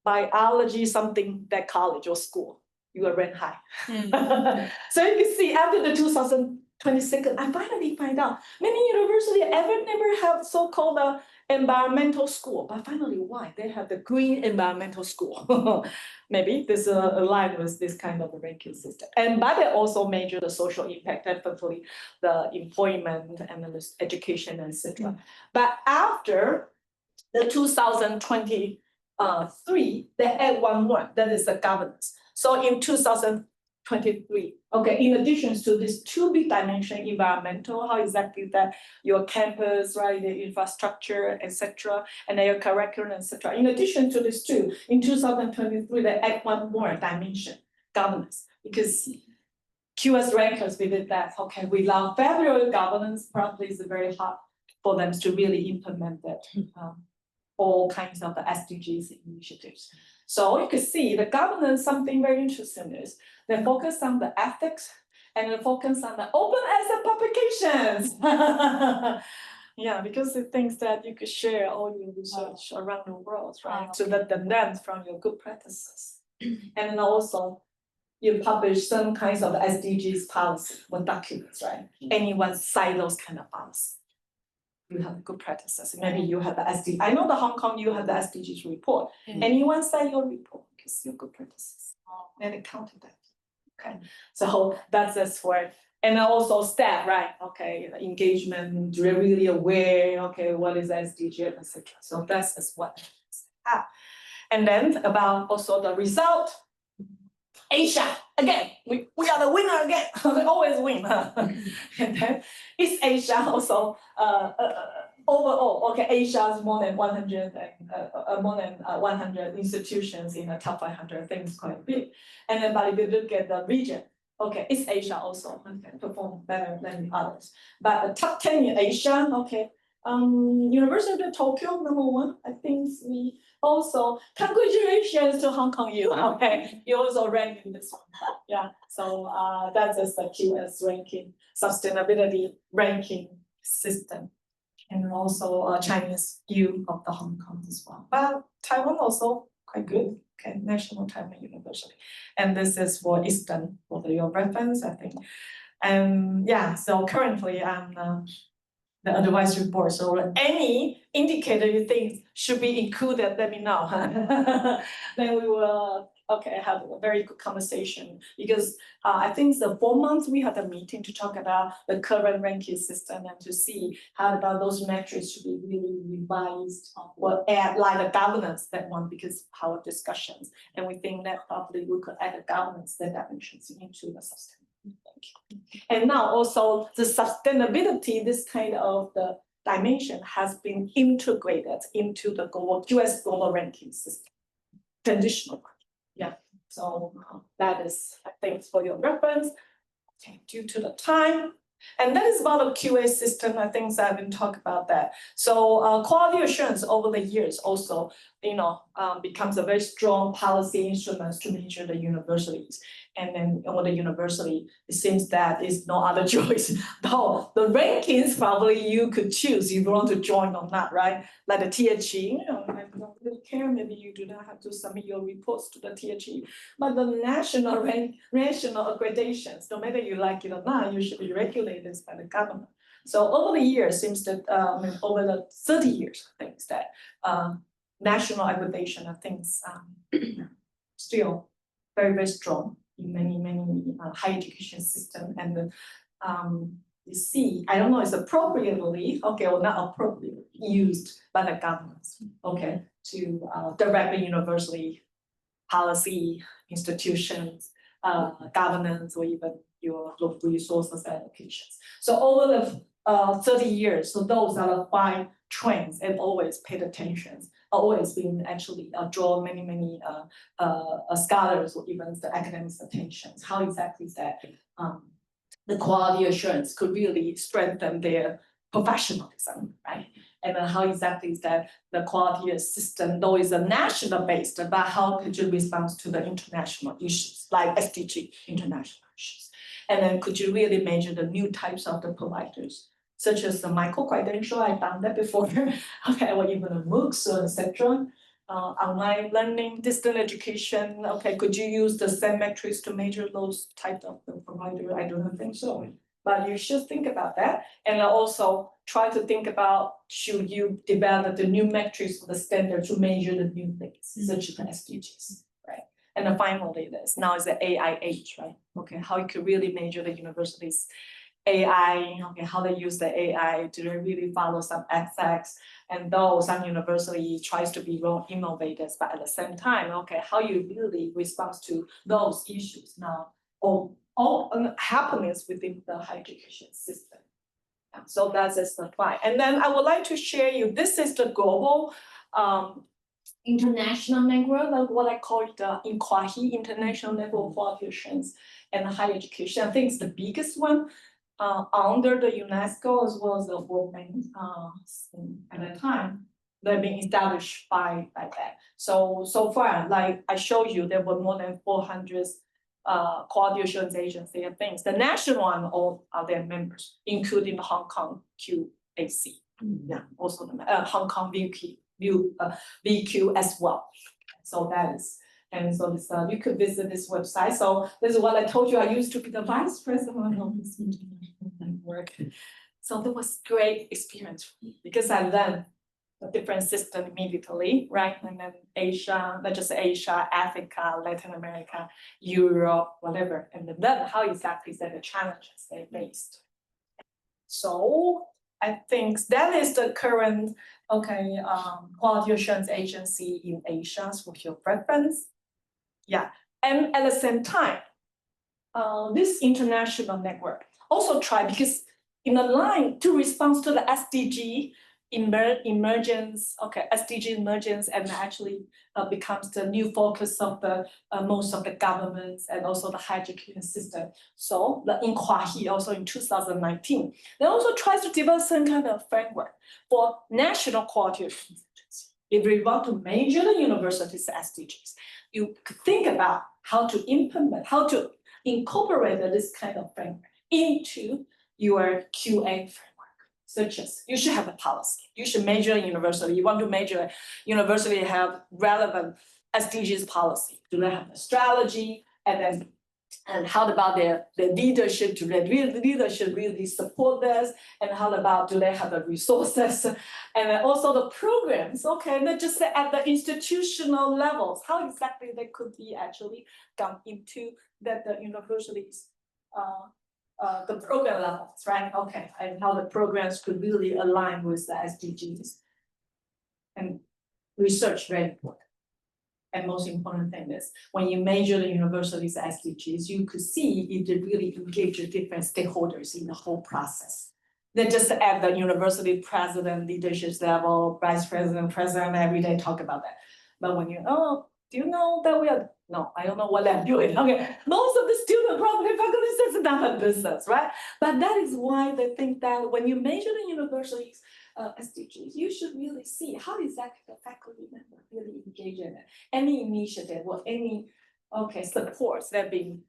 biology, something, that college or school, you are ranked high. So you can see after the 2022, I finally find out many universities never have so-called environmental school, but finally why? They have the green environmental school. Maybe this aligned with this kind of a ranking system. But they also measure the social impact, definitely the employment and the education, etc. But after the 2023, they add one more, that is the governance. So in 2023, in addition to these 2 big dimension, environmental, how exactly that your campus, right, the infrastructure, etc., and then your curriculum, etc. In addition to these 2, in 2023, they add one more dimension, governance, because QS rankers, we did that. Without federal governance, probably is very hard for them to really implement that. All kinds of the SDGs initiatives. So you can see the governance, something very interesting is they focus on the ethics and they focus on the open access publications. Because it thinks that you could share all your research around the world, right? To let them learn from your good practices. And then also you publish some kinds of SDGs policy or documents, right? Anyone cite those kind of policies. You have good practices. Maybe you have the SDG. I know the Hong Kong, you have the SDGs report. Anyone cite your report because your good practices. And it counted that. So that's just for, and also staff, right? Engagement, really aware, what is SDG, etc. So that's just what. And then about also the result. Asia, again, we are the winner again. We always win. And then East Asia also overall, okay, Asia is more than 100 100 institutions in the top 500. I think it's quite big. And then, but if you look at the region, okay, East Asia also perform better than the others. But the top 10 in Asia, okay, University of Tokyo, #1. I think we also, congratulations to Hong Kong U. Okay, you also ranked in this one. Yeah, so that is the QS ranking, sustainability ranking system. And also Chinese view of the Hong Kong as well. But Taiwan also quite good. Okay, National Taiwan University. And this is for Eastern, for your reference, I think. And yeah, so currently I'm the advisory board. So any indicator you think should be included, let me know. Then we will have a very good conversation, because I think the 4 months we had a meeting to talk about the current ranking system and to see how about those metrics should be really revised or add like the governance that one, because our discussions, and we think that probably we could add a governance that dimensions into the system. And now also the sustainability, this kind of the dimension has been integrated into the US global ranking system, conditional. Yeah, so that is, I think, for your reference. Okay, due to the time. And that is about the QA system. I think I've been talking about that. So quality assurance over the years also, becomes a very strong policy instruments to measure the universities. And then over the university, it seems that is no other choice. Though the rankings probably you could choose if you want to join or not, right? Like the THE, I don't really care. Maybe you do not have to submit your reports to the THE. But the national accreditations, no matter you like it or not, you should be regulated by the government. So over the years, seems that over the 30 years, I think that national accreditation of things still very, very strong in many higher education system. And you see, I don't know, it's appropriately, or not appropriately used by the governments, to direct the university policy, institutions, governance, or even your local resources allocations. So over the 30 years, so those are the 5 trends and always paid attention. Always been actually draw many scholars or even the academics' attentions. How exactly is that the quality assurance could really strengthen their professionalism, right? And then how exactly is that the quality system, though is a national based, but how could you respond to the international issues like SDG international issues? And then could you really measure the new types of the providers, such as the micro-credential, I've done that before, or even the MOOCs, etc. Online learning, distant education, could you use the same metrics to measure those types of the provider? I don't think so. But you should think about that. And also try to think about, should you develop the new metrics for the standard to measure the new things, such as the SDGs, right? And then finally, this now is the AI age, right? How you could really measure the universities' AI, how they use the AI to really follow some ethics, and though some university tries to be more innovative, but at the same time, how you really respond to those issues now, all happiness within the higher education system. So that is the point. And then I would like to share you, this is the global international network, like what I call the INQUAHI, International Network of Quality Assurance and Higher Education. I think it's the biggest one under the UNESCO as well as the World Bank at the time. They've been established by that. So far, like I showed you, there were more than 400 quality assurance agency and things. The national one, all are their members, including the Hong Kong QAC. Yeah, also the Hong Kong VQ as well. So that is, and so this, you could visit this website. So this is what I told you. I used to be the vice president of this network. So that was great experience for me because I learned a different system immediately, right? And then Asia, not just Asia, Africa, Latin America, Europe, whatever, and then how exactly that the challenges they faced. So I think that is the current quality assurance agency in Asia for your reference. Yeah, and at the same time, this international network also try, because in a line to respond to the SDG, emergence, SDG emergence, and actually becomes the new focus of the most of the governments and also the higher education system. So in Hua-Hee, also in 2019, they also tries to develop some kind of framework for national quality assurance. If we want to measure the university's SDGs, you could think about how to implement, how to incorporate this kind of framework into your QA framework. Such as you should have a policy. You should measure a university. You want to measure university have relevant SDGs policy. Do they have a strategy? And how about their leadership? Do their leadership really support this? And how about do they have the resources? And then also the programs, not just at the institutional levels, how exactly they could be actually gone into that the universities the program levels, right? And how the programs could really align with the SDGs. And research very important. And most important thing is when you measure the university's SDGs, you could see if they really engage the different stakeholders in the whole process. Not just at the university president, leadership level, vice president, president, every day talk about that. But when do you know that we are? No, I don't know what I'm doing. Most of the student probably faculty says not a business, right? But that is why they think that when you measure the university's SDGs, you should really see how exactly the faculty member really engage in it. Any initiative or any supports that being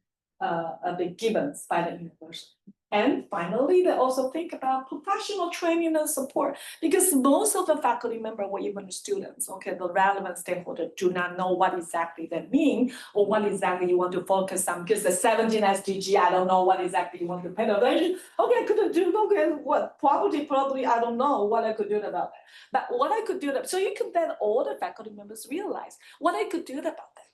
given by the university. And finally, they also think about professional training and support because most of the faculty member or even the students, the relevant stakeholders do not know what exactly that mean or what exactly you want to focus on because the 17 SDG, I don't know what exactly you want to pay attention. I couldn't do, what, probably, I don't know what I could do about that. But what I could do, so you could let all the faculty members realize what I could do about that.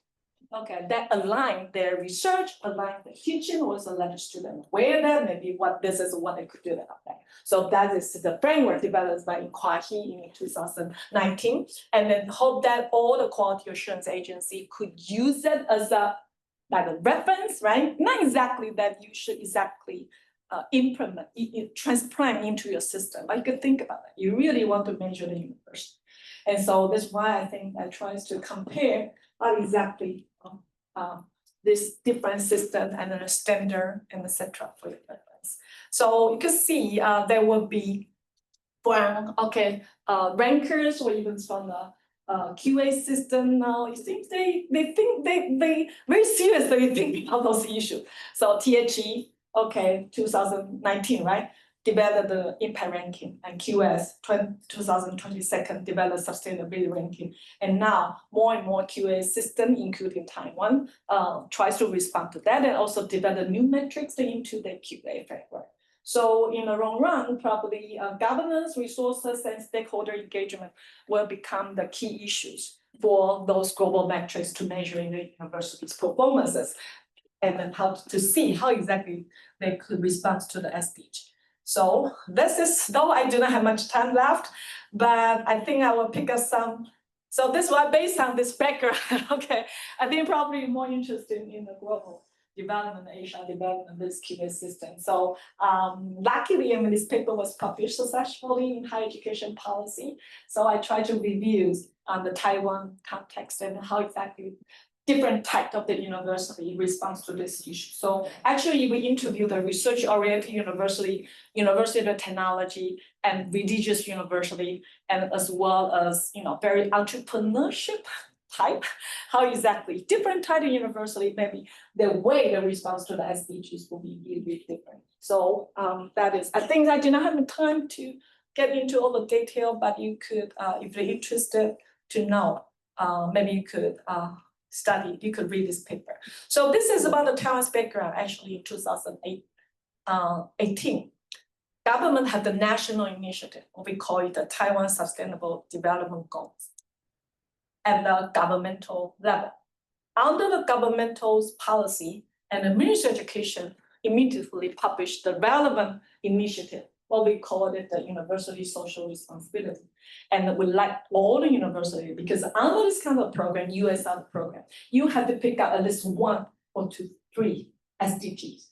That align their research, align the teaching, also let the student aware that maybe what this is what they could do about that. So that is the framework developed by Hua-Hee in 2019, and then hope that all the quality assurance agency could use it as a reference, right? Not exactly that you should exactly implement, transplant into your system, but you could think about it. You really want to measure the university. And so that's why I think that tries to compare how exactly this different system and the standard and etc. for the reference. So you can see there will be from rankers or even from the QA system now. It seems they very seriously think about those issues. So THE 2019, right? Developed the impact ranking, and QS 2022 developed sustainability ranking. And now more and more QA system, including Taiwan, tries to respond to that and also develop new metrics into the QA framework. So in the long run, probably governance, resources, and stakeholder engagement will become the key issues for those global metrics to measuring the university's performances and then how to see how exactly they could respond to the SDG. So this is, though I do not have much time left, but I think I will pick up some. So this was based on this background, I think probably more interested in the global development, Asia development, this QA system. So luckily, this paper was published successfully in higher education policy. So I try to review on the Taiwan context and how exactly different type of the university responds to this issue. So actually, we interviewed the research-oriented university, university of technology, and religious university, and as well as very entrepreneurship type. How exactly different type of university, maybe the way the response to the SDGs will be really different. So that is, I think I do not have the time to get into all the detail, but you could, if you're interested to know, maybe you could study, you could read this paper. So this is about the Taiwan's background. Actually, in 2018, government had the national initiative, what we call it the Taiwan Sustainable Development Goals, at the governmental level. Under the governmental policy, and the Ministry of Education immediately published the relevant initiative, what we call it the university social responsibility. And we like all the university because under this kind of program, USR program, you have to pick up at least 1 or 2, 3 SDGs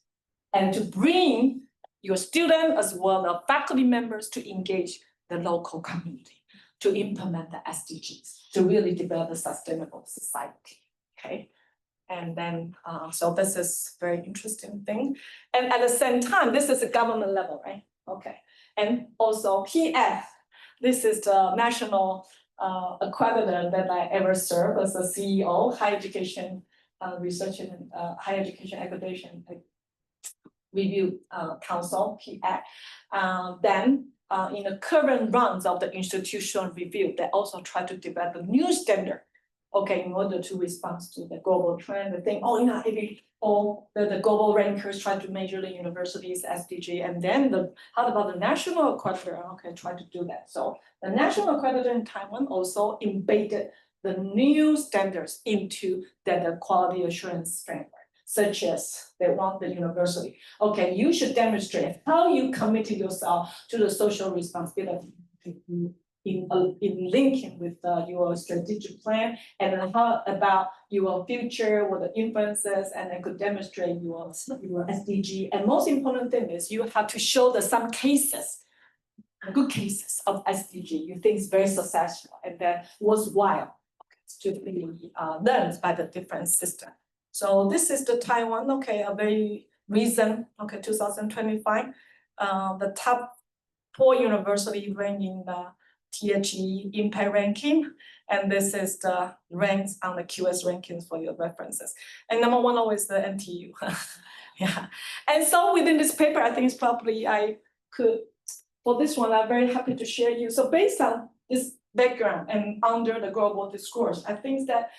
and to bring your student as well as faculty members to engage the local community to implement the SDGs, to really develop a sustainable society, okay? And then, so this is very interesting thing. And at the same time, this is a government level, right? Okay. And also PF, this is the national accreditor that I ever served as a CEO, higher education research and higher education accreditation review council, PF. Then in the current rounds of the institutional review, they also try to develop a new standard, okay, in order to respond to the global trend. The thing, the global rankers try to measure the universities SDG, and then how about the national accreditor? Okay, try to do that. So the national accreditor in Taiwan also embedded the new standards into the quality assurance framework, such as they want the university. Okay, you should demonstrate how you committed yourself to the social responsibility in linking with your strategic plan, and then how about your future, what the influences, and then could demonstrate your SDG. And most important thing is you have to show some cases, good cases of SDG you think is very successful and that worthwhile to be learned by the different system. So this is the Taiwan, okay, a very recent, okay, 2025, the top 4 university ranked in the THE impact ranking, and this is the ranks on the QS rankings for your references. And number 1 always the NTU. Yeah. And so within this paper, I think it's probably I could, for this one, I'm very happy to share you. So based on this background and under the global discourse, I think that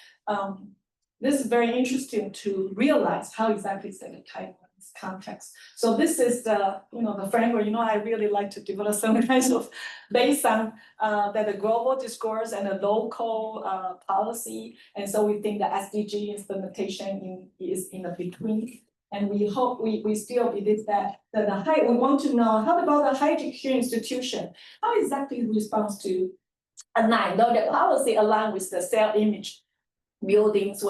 this is very interesting to realize how exactly is the Taiwan's context. So this is the, the framework, I really like to develop some kinds of based on the global discourse and the local policy. And so we think the SDG implementation is in the between. And we hope, we still believe that we want to know, how about the higher education institution? How exactly it responds to align, though the policy align with the self-image buildings,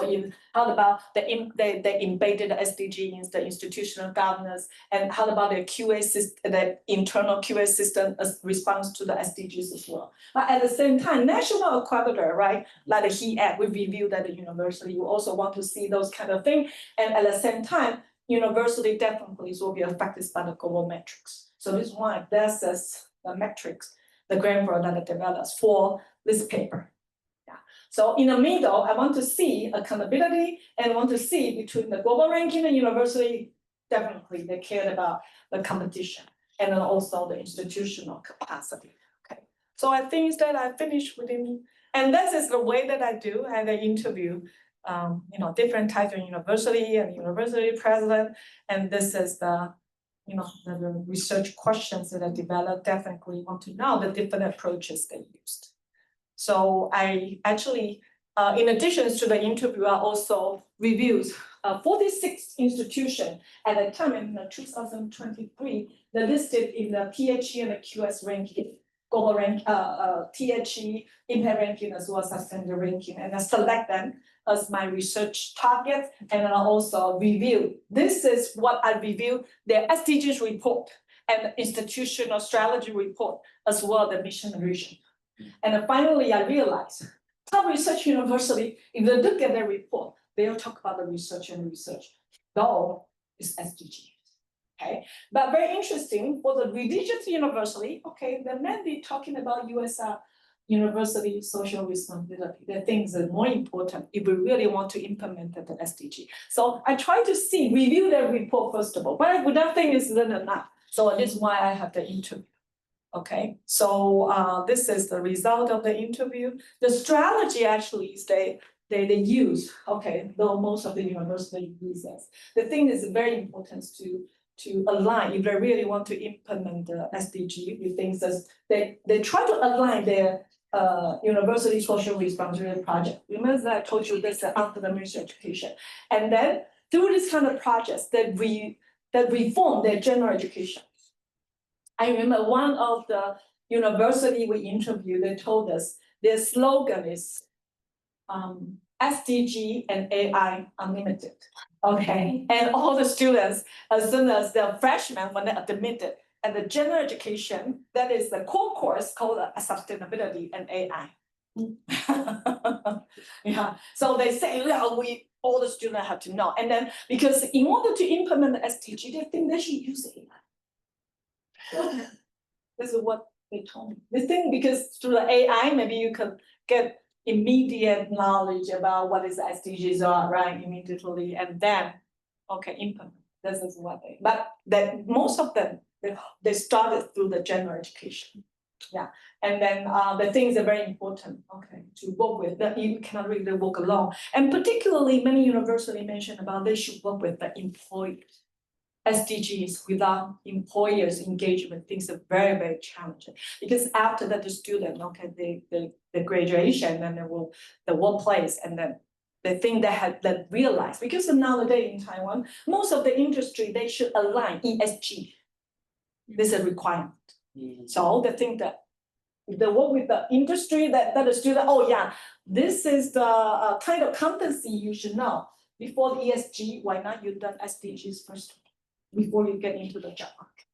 how about they embedded the SDG in the institutional governance, and how about the QA system, the internal QA system as response to the SDGs as well. But at the same time, national accreditor, right, like the HEAC, we reviewed at the university, you also want to see those kind of things, and at the same time, university definitely will be affected by the global metrics. So this one, this is the metrics, the framework that it develops for this paper. So in the middle, I want to see accountability and want to see between the global ranking and university, definitely they cared about the competition and then also the institutional capacity. Okay. So I think that I finished within, and this is the way that I do, and I interview different types of university and university president. And this is the the research questions that I developed. Definitely want to know the different approaches they used. So I actually, in addition to the interview, I also reviewed 46 institutions at the time in 2023, they listed in the THE and the QS ranking, global rank, THE impact ranking as well as sustainable ranking, and I select them as my research targets, and then I also review. This is what I review, the SDGs report and the institutional strategy report, as well as the mission and vision. And then finally, I realized top research university, if they look at their report, they'll talk about the research and research. Goal is SDGs. Okay, but very interesting for the religious university. Okay, they're mainly talking about USR university social responsibility. The things that are more important if we really want to implement the SDG. So I try to review their report first of all, but without thing is not enough. So this is why I have the interview. Okay, so this is the result of the interview. The strategy actually is they use, okay, though most of the university uses. The thing is very important to align if they really want to implement the SDG with things that they try to align their university social responsibility project. Remember that I told you this after the ministry of education. And then through this kind of projects that reform their general education. I remember one of the university we interviewed, they told us their slogan is SDG and AI unlimited. Okay, and all the students, as soon as they're freshmen, when they're admitted, and the general education, that is the core course called sustainability and AI. Yeah, so they say, well, all the students have to know. And then because in order to implement the SDG, they think they should use AI. This is what they told me. They think because through the AI, maybe you can get immediate knowledge about what is SDGs are, right? Immediately, and then, okay, implement. This is what they, but that most of them, they started through the general education. Yeah, and then the things are very important, okay, to work with, that you cannot really work alone. And particularly many universities mentioned about they should work with the employers. SDGs without employers' engagement, things are very, very challenging. Because after that, the student, okay, the graduation and then the workplace, and then the thing that realized, because nowadays in Taiwan, most of the industry, they should align ESG. This is a requirement. So they think that if they work with the industry, that the student, oh yeah, this is the kind of competency you should know. Before the ESG, why not you done SDGs first before you get into the job market?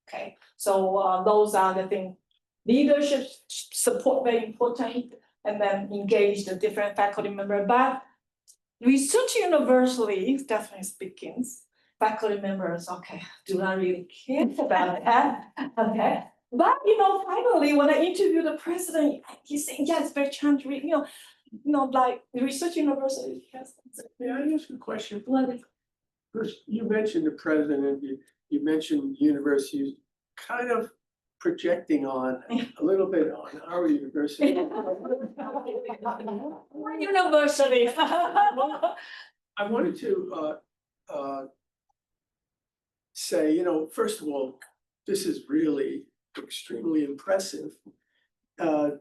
Okay, so those are the things. Leadership support very important, and then engage the different faculty members. But research university, definitely speaking, faculty members, okay, do not really care about that. Okay. But finally, when I interviewed the president, he said, yeah, it's very challenging, like the research university. Yes. May I ask a question? First, you mentioned the president, you mentioned universities, kind of projecting on a little bit on our university. What university? I wanted to say, first of all, this is really extremely impressive.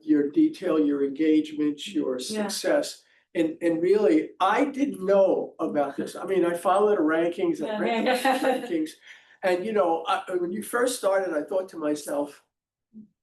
Your detail, your engagement, your success. And really, I didn't know about this. I mean, I followed the rankings and rankings. And when you first started, I thought to myself,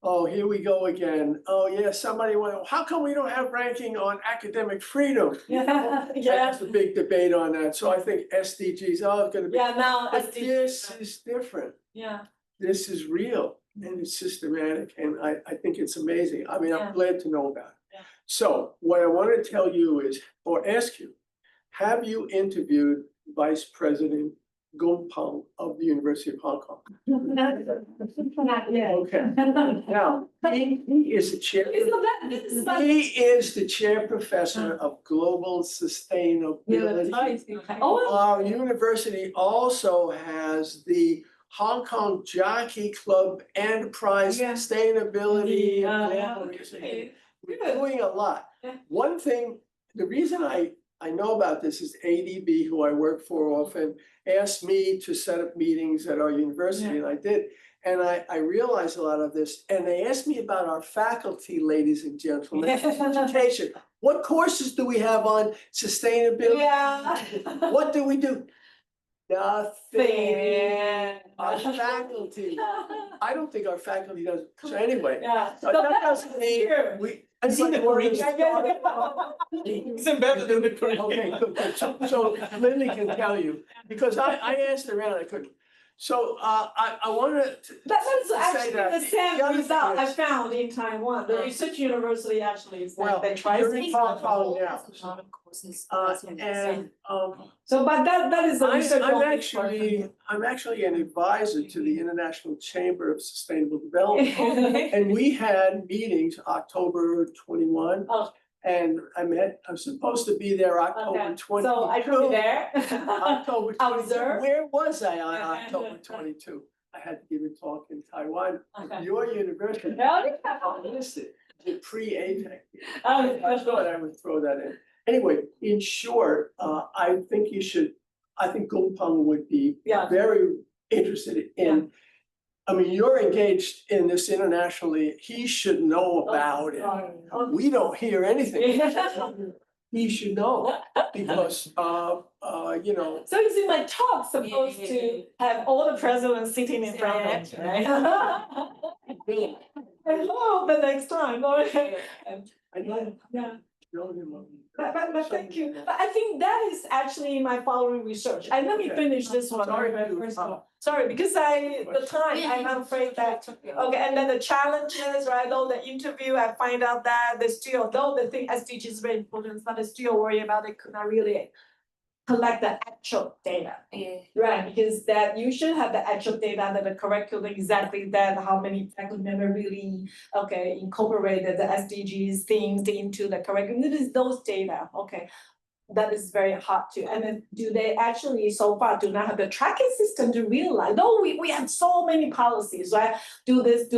oh, here we go again. Oh yeah, somebody went, how come we don't have ranking on academic freedom? Yeah. That's a big debate on that. So I think SDGs are going to be. Yeah, now but SDGs. this is different. Yeah. This is real and it's systematic, and I think it's amazing. I mean, Yeah. I'm glad to know about it. Yeah. So what I want to tell you is, or ask you, have you interviewed Vice President Gong Peng of the University of Hong Kong? Not yet. Okay. Now, he is the chair. He is the chair professor of global sustainability. Oh, Our university also has the Hong Kong Jockey Club Enterprise Yeah. Sustainability. okay. We're doing a lot. Yeah. One thing, the reason I know about this is ADB, who I work for often, asked me to set up meetings at our university, and I did. And I realized a lot of this, and they asked me about our faculty, ladies and gentlemen, education. What courses do we have on sustainability? Yeah. What do we do? Nothing. Our Yeah. faculty. I don't think our faculty does. So anyway, Yeah. that doesn't mean we. It's like we're- It's embedded in the curriculum. Okay, good. So Lily can tell you, because I asked around, I couldn't. So I wanted to. That's say actually that the same the other result thing I is- found in Taiwan. The research university actually is Well, that they try you're to. in Hong Kong now. And So, but that is the research. I'm actually an advisor to the International Chamber of Sustainable Development. And we had meetings October 21. Oh. And I'm supposed to be there October 22. So I could be there. October 22. Observe. Where was I on October 22? I had to give a talk in Taiwan. Okay. Your university. Oh, Listen, the pre-APEC. Oh, I thought I would throw that in. Anyway, in short, I think Gong Peng would be Yeah. very interested in. I mean, you're engaged in this internationally. He should know about it. We don't hear anything. He should know because, So you see, my talk supposed to have all the presidents sitting in front of me, right? I hope the next time. I know. Yeah. But thank you. But I think that is actually my following research. And let me finish this one. First of all. Sorry, because the time, I'm afraid that, okay, and then the challenges, right? All the interview, I find out that they still, though they think SDGs is very important, but they still worry about it could not really collect the actual data. Right, because that you should have the actual data that the curriculum exactly that how many faculty members really incorporated the SDGs things into the curriculum. It is those data, okay. That is very hard to, and then do they actually so far do not have the tracking system to realize, no, we have so many policies, right? Do this,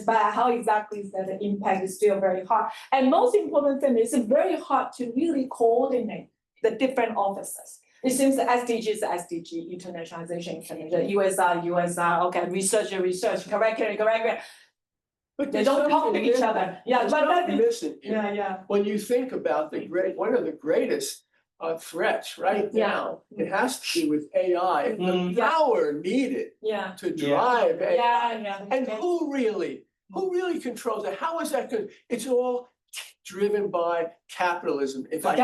but how exactly is that the impact is still very hard. And most important thing is it's very hard to really coordinate the different offices. It seems the SDG is the SDG, internationalization, USR, okay, research, correct. But They don't talk to each other. Yeah, There's but something that, missing here. yeah. When you think about one of the greatest threats right now, it has to do with AI, the power needed Yeah. to drive AI. Yeah. And who really controls it? How is that good? It's all driven by capitalism. If I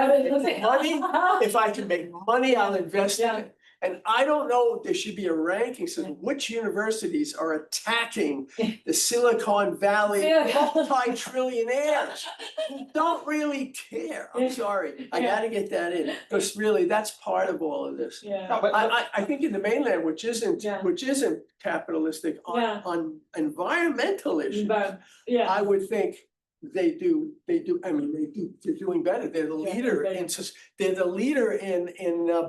can make money, I'll invest in it. And I don't know, there should be a ranking system, which universities are attacking the Silicon Valley multi-trillionaires who don't really care. I'm sorry, I gotta get that in, because really, that's part of all of this. Yeah. I think in the mainland, which isn't capitalistic, on environmental issues, I would think they do, they're doing better. They're the leader in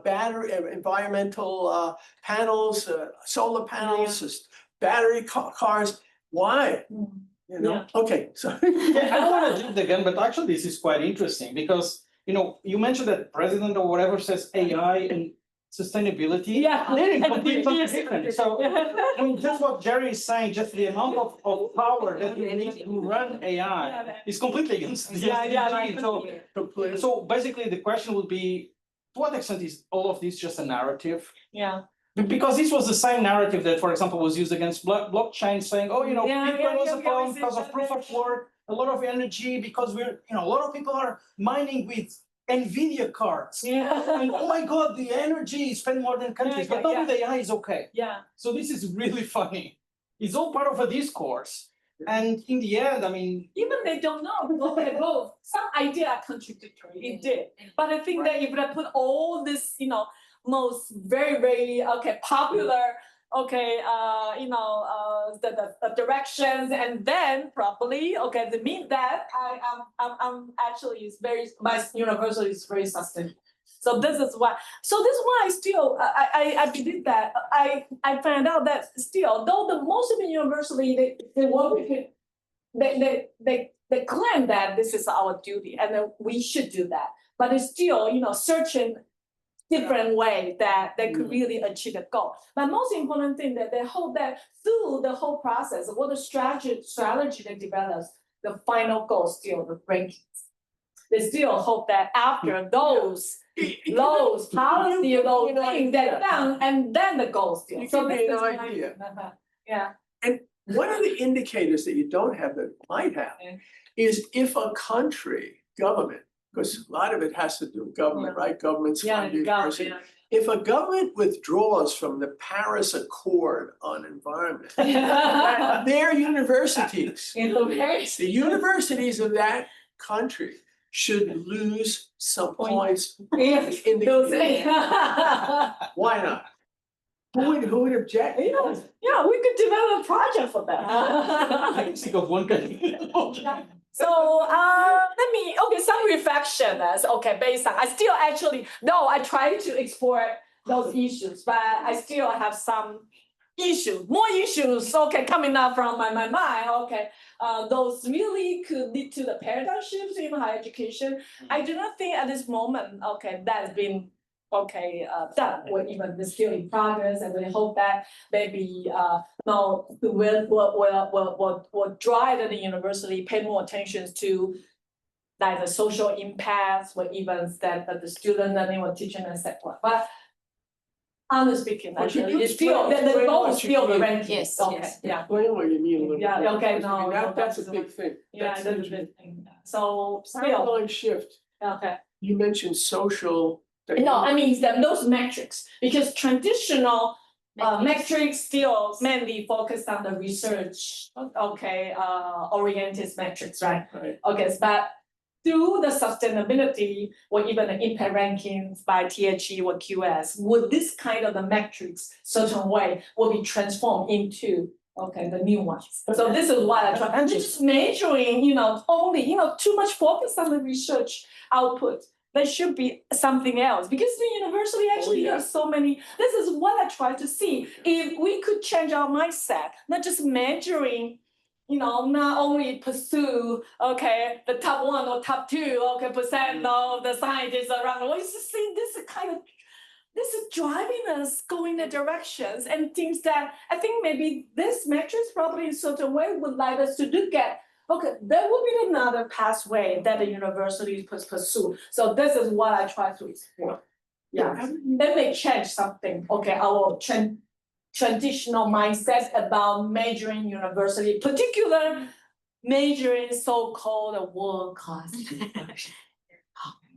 battery, environmental panels, solar panels, battery cars. Why? You know, okay, so. Yeah, I don't want to jump the gun, but actually this is quite interesting because, you mentioned that president or whatever says AI and sustainability. Yeah. They're in completely different. So, I mean, just what Jerry is saying, just the amount of power that you need to run AI is completely against the SDG. So basically the question would be, to what extent is all of this just a narrative? Yeah. Because this was the same narrative that, for example, was used against blockchain, saying, oh, Bitcoin was a problem because of proof of work, a lot of energy, because a lot of people are mining with NVIDIA cards. And oh my God, the energy is spent more than countries, but not with AI is okay. Yeah. So this is really funny. It's all part of a discourse. And in the end, I mean, even they don't know, okay, both. Some idea are contradictory. It did. But I think that if you put all this, most very popular the directions and then properly they mean that I'm actually is very my university is very sustainable. So this is why I still I believe that I found out that still though the most of the university they work with it, they claim that this is our duty and that we should do that, but it's still searching different way that they could really achieve the goal. But most important thing that they hope that through the whole process, what the strategy they develops, the final goal still the rankings. They still hope that after those policy, those things that done, and then the goal still. So this is an idea. And one of the indicators that you don't have that might have is if a country, government, because a lot of it has to do with government, right? Government's funding. If a government withdraws from the Paris Accord on environment, their universities, the universities of that country should lose some points in the Why not? Who would object? Yeah, we could develop a project for that. I can think of one country. So some reflection as based on I still actually I try to explore those issues, but I still have some more issues coming up from my mind. Those really could lead to the paradigm shifts in higher education. I do not think at this moment that has been done, or even it's still in progress, and we hope that maybe will drive the university pay more attention to like the social impacts, or even that the student learning or teaching, etc. But Honestly speaking, But actually, you it's still, the explain goal what is you still the mean. ranking. Yes, Okay, yes. yeah. Explain what you mean a little Yeah, bit. okay, Because, I mean, no, that's a that's big thing. Yeah, That's that's a interesting. big thing. So still, Paradigm shift. okay. You mentioned social. No, I mean, those metrics, because traditional metrics still mainly focused on the research, okay, oriented metrics, right? Right. Okay, but through the sustainability or even the impact rankings by THE or QS, would this kind of the metrics certain way will be transformed into the new ones. So this is what I try. And just measuring, only, too much focus on the research output. There should be something else because the university actually has so many. This is what I try to see. If we could change our mindset, not just measuring, not only pursue, the top 1 or top 2, percent of the scientists around the world. You see, this is driving us going the directions and things that I think maybe this metrics probably in a certain way would like us to look at. There will be another pathway that the universities pursue. So this is what I try to explore. Yeah, that may change something. Our traditional mindset about measuring university, particular measuring so-called world-class.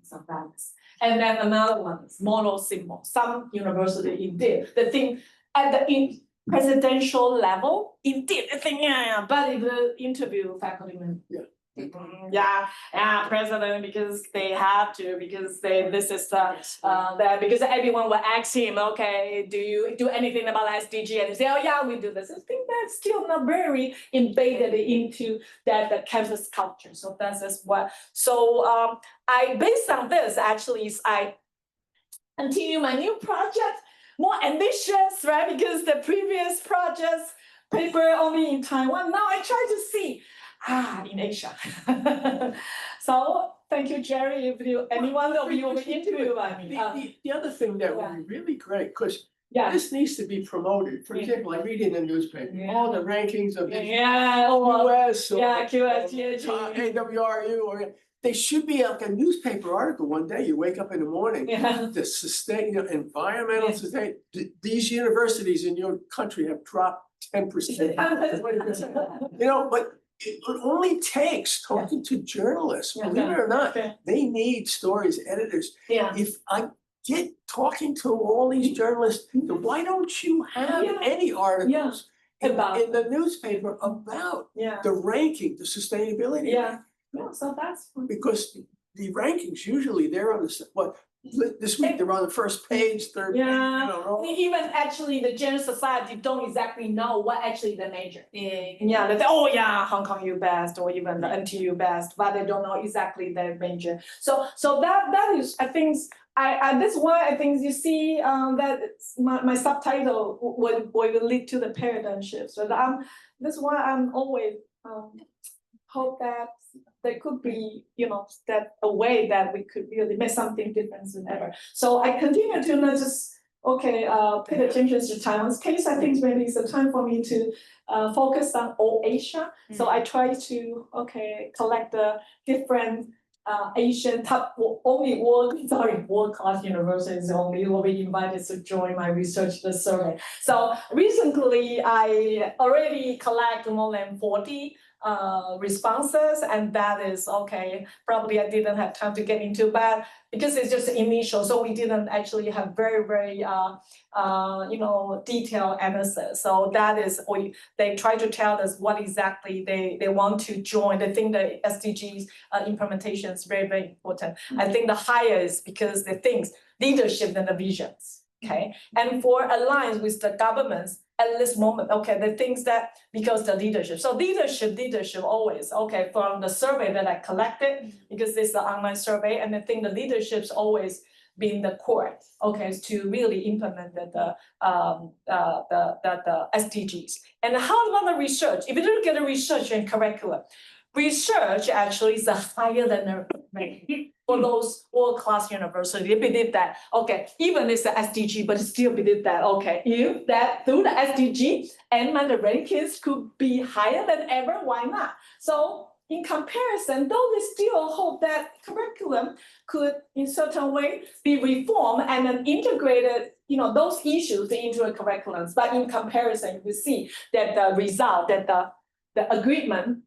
So that's. And then another one is moral symbol. Some university indeed, the thing at the presidential level, indeed, I think, but in the interview faculty member. President, because they have to, because this is that because everyone will ask him, do you do anything about SDG? And he say, we do this. I think that's still not very embedded into the campus culture. So that's just what. So I based on this actually is I continue my new project, more ambitious, right? Because the previous projects paper only in Taiwan. Now I try to see in Asia. So thank you, Jerry. If anyone of you will interview, The other thing that would be really great, because yeah. this needs to be promoted. For example, I read in the newspaper, all the rankings of the QS, QS or AWRU, or they should be like a newspaper article one day. You wake up in the morning, the environmental sustain. These universities in your country have dropped 10%. But it only takes talking to journalists, believe it or not. They need stories, editors. If I get talking to all these journalists, then why don't you have any articles in the newspaper about the ranking, the sustainability? So that's because the rankings usually they're on this week they're on the first page, third page. Even actually the general society don't exactly know what actually the major. They say, Hong Kong U best or even the NTU best, but they don't know exactly their major. So that is, I think, this is why I think you see that my subtitle will lead to the paradigm shift. So that's why I'm always hope that there could be, that a way that we could really make something different than ever. So I continue to not just pay attention to Taiwan's case. I think maybe it's a time for me to focus on all Asia. So I try to collect the different Asian world-class universities only will be invited to join my research survey. So recently I already collect more than 40 responses, and that is probably I didn't have time to get into, but because it's just initial, so we didn't actually have very detailed analysis. So that is they try to tell us what exactly they want to join. They think the SDGs implementation is very important. I think the higher is because they think leadership and the visions. And for alliance with the governments at this moment, the things that because the leadership. So leadership always, from the survey that I collected, because this is an online survey, and I think the leadership's always been the core, to really implement the SDGs. And how about the research? If you look at the research and curriculum, research actually is higher than the ranking. For those world-class universities, they believe that, even it's the SDG, but still believe that, if that through the SDG and the rankings could be higher than ever, why not? So in comparison, though we still hope that curriculum could in certain way be reformed and then integrated, those issues into a curriculum. But in comparison, you see that the result, that the agreement,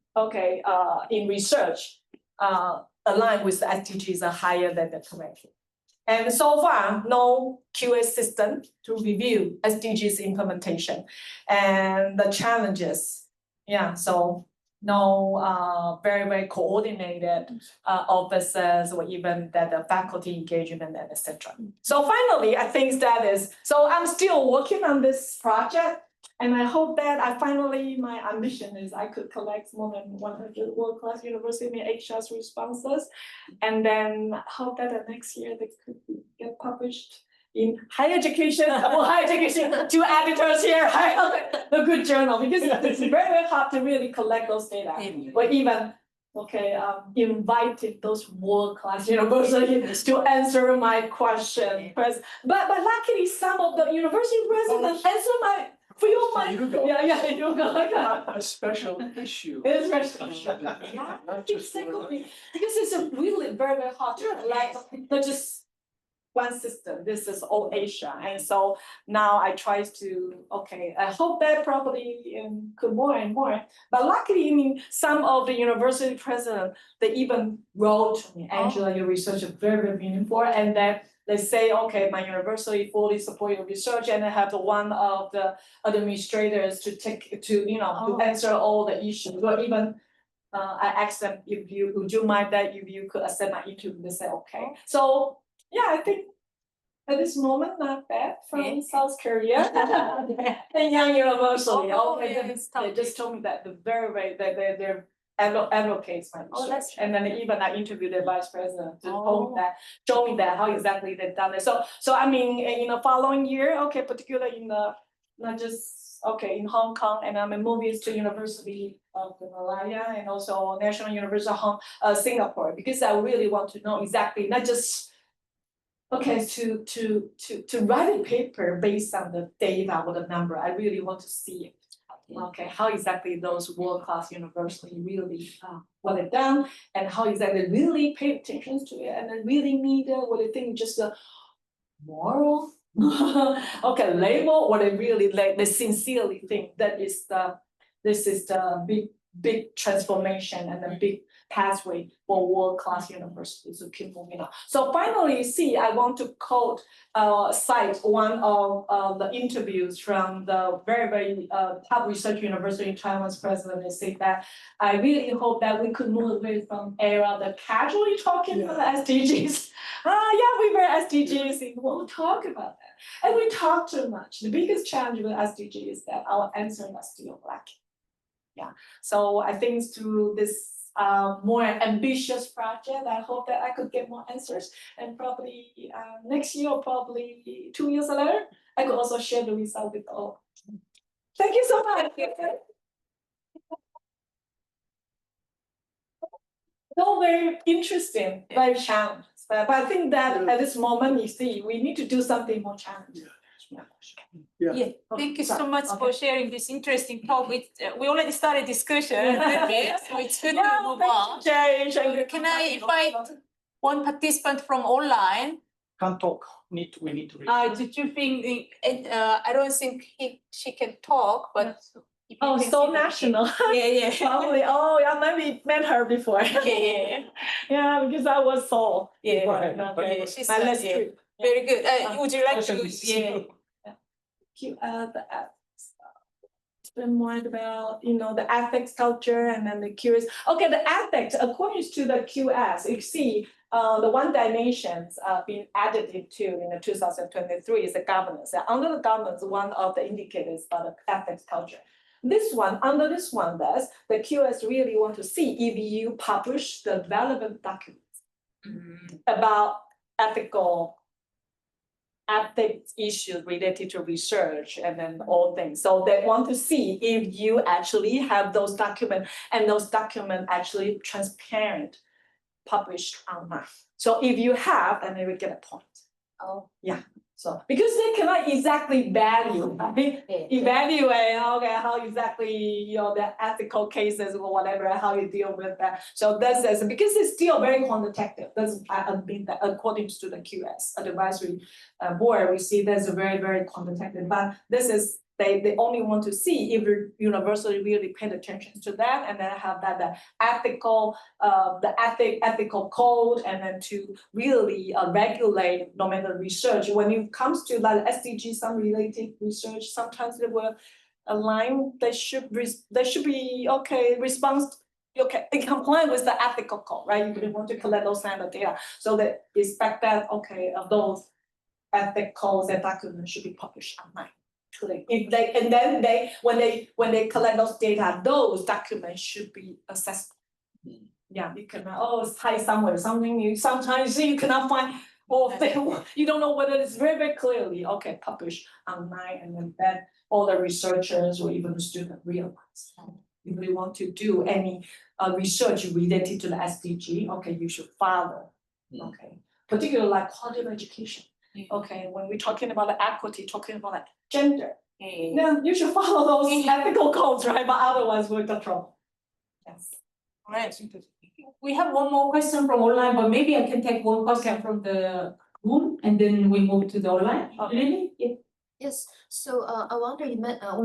in research, aligned with the SDGs are higher than the curriculum. And so far, no QA system to review SDGs implementation and the challenges. So no very, very coordinated offices or even that the faculty engagement and etc. So finally, I think that is, so I'm still working on this project. And I hope that my ambition is I could collect more than 100 world-class university HR's responses. And then hope that the next year they could get published in higher education, two editors here, a good journal, because it's very, very hard to really collect those data. Or even, invited those world-class universities to answer my question. But luckily, some of the university presidents answer my. You go. You go. A special issue. It's very special. Exactly. Because it's a really very, very hard to collect, not just one system. This is all Asia. And so now I try to, I hope that probably could more and more. But luckily, some of the university presidents, they even wrote to me, Angela, your research is very, very meaningful. And that they say, my university fully support your research, and I have one of the administrators to answer all the issues. Or even I asked them would you mind that if you could accept my interview? They say okay. So I think at this moment not bad from South Korea and Young University. They just told me that the very they're advocates my research. And then even I interviewed the vice president to show me that how exactly they've done it. So I mean, in the following year, particularly in the not just in Hong Kong, and I'm moving to University of the Malaya and also National University of Singapore, because I really want to know exactly not just to write a paper based on the data or the number. I really want to see it. How exactly those world-class universities really what they've done, and how exactly they really pay attention to it, and then really need what they think just a moral label, or they really they sincerely think that this is the big transformation and the big pathway for world-class universities to keep moving on. So finally, I want to cite one of the interviews from the very, very top research university in Taiwan's president. They say that I really hope that we could move away from era the casually talking about the SDGs. We were SDGs, and we'll talk about that. And we talk too much. The biggest challenge with SDG is that our answers are still lacking. So I think through this more ambitious project, I hope that I could get more answers, and probably next year or probably 2 years later, I could also share the result with all. Thank you so much. So very interesting, very challenging. But I think that at this moment, you see, we need to do something more challenging. Thank you so much for sharing this interesting talk. We already started discussion a little bit, so it's good to move on. Can I invite one participant from online? Can't talk. We need to read. Did you think? I don't think she can talk, but. So national. Probably. Maybe met her before. Because I was Seoul. She's my last trip. Very good. Would you like to? The ethics. It's been more about the ethics culture, and then the QS. The ethics, according to the QS, you see the one dimensions being added to in the 2023 is the governance. Under the governance, one of the indicators about the ethics culture. Under this one, the QS really want to see if you publish the relevant documents about ethics issues related to research and then all things. So they want to see if you actually have those documents, and those documents actually transparent, published online. So if you have, then they will get a point. So, because they cannot exactly value, right? Evaluate, okay, how exactly, the ethical cases or whatever, how you deal with that. So that's because it's still very quantitative. That's, I mean, that according to the QS advisory board, we see there's a very, very quantitative, but this is, they only want to see if your university really paid attention to that, and then have that the ethical code, and then to really regulate no matter research. When it comes to like SDG, some related research, sometimes they will align. They should be in compliance with the ethical code, right? You really want to collect those kind of data, so they expect that those ethical and documents should be published online. When they collect those data, those documents should be accessible. Yeah, you can it's hide somewhere, something sometimes you cannot find, or you don't know whether it's very, very clearly published online, and then that all the researchers or even the student realize. If we want to do any research related to the SDG, you should follow. Particularly like quality of education. When we're talking about the equity, talking about like gender, you should follow those ethical codes, right? But otherwise we'll get trouble. Yes. All right. We have one more question from online, but maybe I can take one question from the room, and then we move to the online. Really? Yeah. Yes, so I wonder,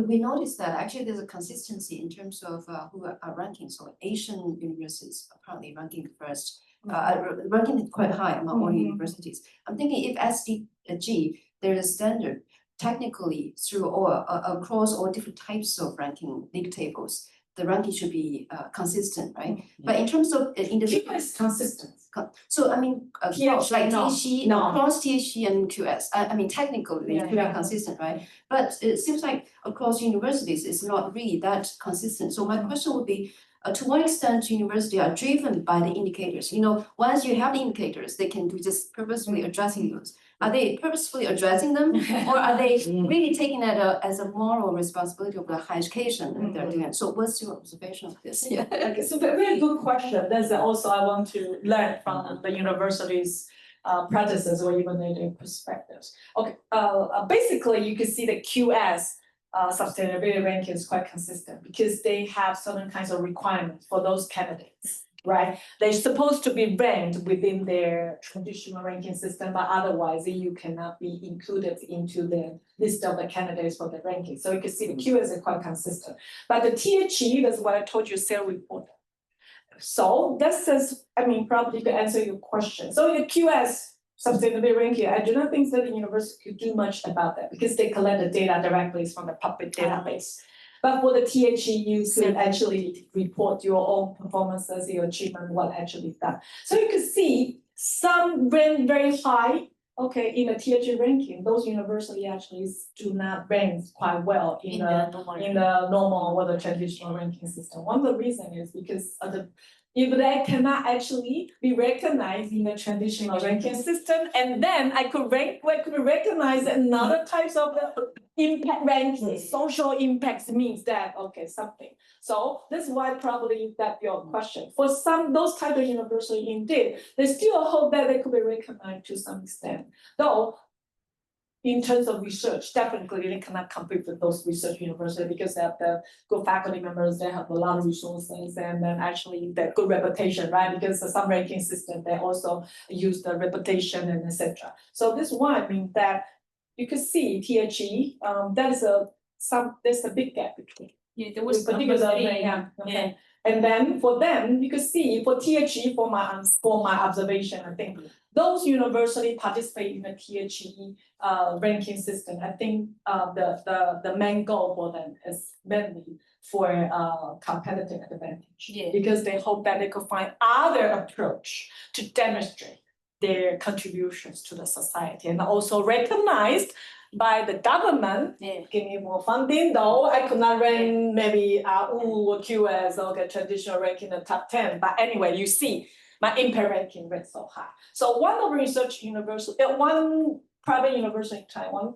we noticed that actually there's a consistency in terms of who are ranking. So Asian universities are currently ranking first, ranking quite high among all universities. I'm thinking if SDG, there's a standard technically through all across all different types of ranking league tables, the ranking should be consistent, right? But in terms of individual, It's consistent. so I mean, across like THE, no. across THE and QS, I mean technically they should be consistent, right? But it seems like across universities it's not really that consistent. So my question would be, to what extent universities are driven by the indicators? Once you have the indicators, they can do just purposefully addressing those. Are they purposefully addressing them, or are they really taking that as a moral responsibility of the higher education that they're doing? So what's your observation of this? Yeah. Okay, so very good question. That's also I want to learn from the university's practices or even their perspectives. Okay, basically you can see the QS sustainability ranking is quite consistent because they have certain kinds of requirements for those candidates. Right, they're supposed to be ranked within their traditional ranking system, but otherwise you cannot be included into the list of the candidates for the ranking. So you can see the QS is quite consistent. But the THE, that's what I told you, self-report. So that says, probably to answer your question. So the QS sustainability ranking, I do not think that the university could do much about that because they collect the data directly from the public database. But for the THE, you could actually report your own performances, your achievement, what actually done. So you can see some rank very high, in the THE ranking. Those universities actually do not rank quite well in the normal or the traditional ranking system. One of the reasons is because of if they cannot actually be recognized in the traditional ranking system, and then I could recognize another types of the impact ranking. Social impacts means that something. So this is why probably that your question. For those type of university, indeed, they still hope that they could be recognized to some extent. Though in terms of research, definitely they cannot compete with those research universities because they have the good faculty members, they have a lot of resources, and then actually the good reputation, right? Because some ranking system, they also use the reputation and etc. So this one that you can see THE, there's a big gap between. Yeah, there was And then for them, you can see for THE, for my observation, I think those universities participate in the THE ranking system. I think the main goal for them is mainly for competitive advantage. Because they hope that they could find other approach to demonstrate their contributions to the society, and also recognized by the government. Give me more funding, though I could not rank maybe QS traditional ranking in the top 10. But anyway, you see my impact ranking ranked so high. So one private university in Taiwan,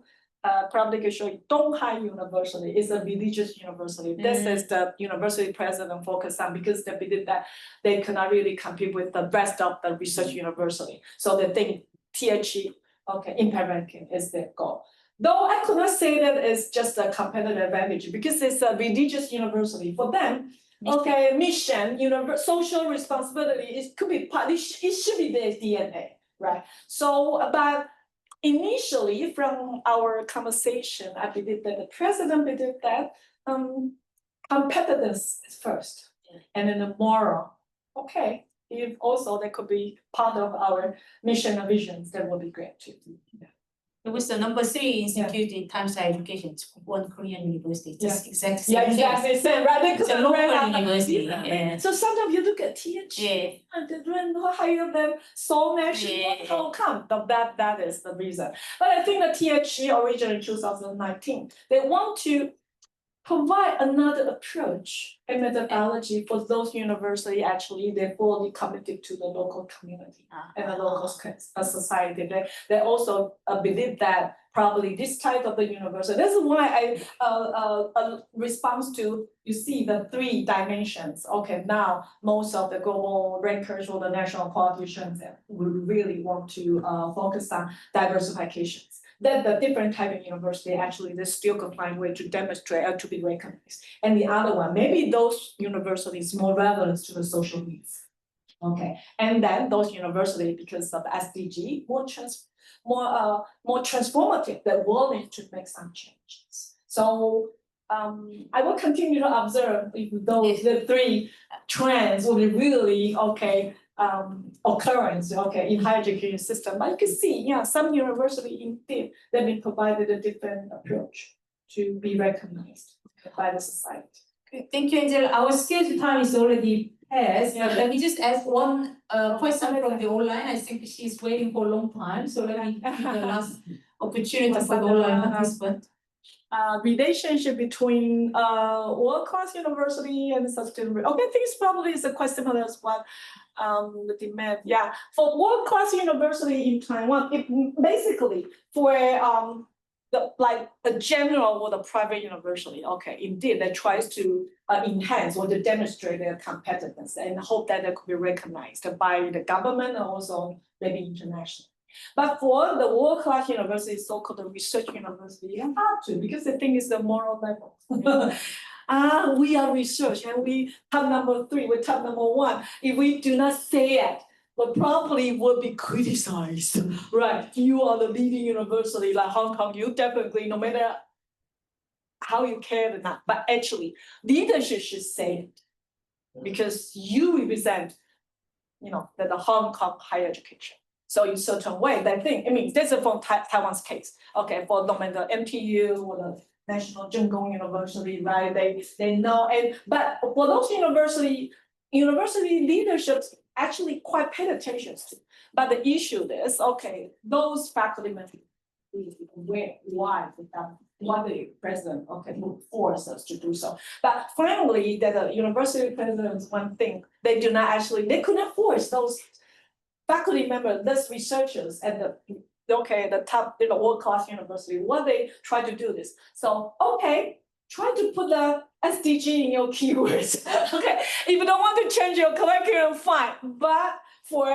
probably can show you Donghai University is a religious university. This is the university president focused on because they believe that they cannot really compete with the rest of the research university. So they think THE Okay, impact ranking is their goal. Though I could not say that it's just a competitive advantage because it's a religious university. For them, okay, mission, social responsibility, it could be part, it should be their DNA, right? So, but initially from our conversation, I believe that the president believed that competitiveness is first, and then the moral. Okay, if also that could be part of our mission and visions, that would be great too. It was the number 3 institute in terms of education, it's one Korean university, just exactly. Yeah, exactly. Same, right? They It's a could local run out. university. Yeah. Yeah. So sometimes you look at TH Yeah. and they run higher than Seoul National. Yeah. How come? That is the reason. But I think the THE originally in 2019, they want to provide another approach and methodology for those universities. Actually, they're fully committed to the local community and the local society. They also believe that probably this type of the university. This is why I response to, you see the 3 dimensions. Okay, now most of the global rankers or the national politicians will really want to focus on diversifications. That the different type of university actually they still complying way to demonstrate or to be recognized. And the other one, maybe those universities more relevant to the social needs. Okay, and then those universities, because of SDG, more transformative, they're willing to make some changes. So I will continue to observe if those the 3 trends will be really occurrence, in higher education system. But you can see, yeah, some university indeed they've been provided a different approach to be recognized by the society. Okay, thank you, Angela. Our scheduled time is already passed. Yeah. Let me just ask one question from the online. I think she's waiting for a long time, so let me give the last opportunity for the online participant. Relationship between world-class university and sustainable. Okay, I think it's probably is a question as well. The demand, yeah, for world-class university in Taiwan, it basically for the general or the private university. Okay, indeed, they tries to enhance or to demonstrate their competitiveness and hope that they could be recognized by the government and also maybe internationally. But for the world-class university, so-called research university, you have to because I think it's the moral level. We are research and we top number 3, we're top number 1. If we do not say it, but probably would be criticized, right? You are the leading university like Hong Kong, you definitely, no matter how you care or not, but actually leadership should say it because you represent, the Hong Kong higher education. So in certain way, they think, this is from Taiwan's case. Okay, for no matter MTU or the National Jung University, right? They know, but for those university leaderships actually quite paid attention to. But the issue is, okay, those faculty members, why the president, will force us to do so. But finally, that the university presidents, one thing, they could not force those faculty members, those researchers at the top, world-class university, what they try to do this. So, try to put the SDG in your keywords. Okay, if you don't want to change your curriculum, fine. But for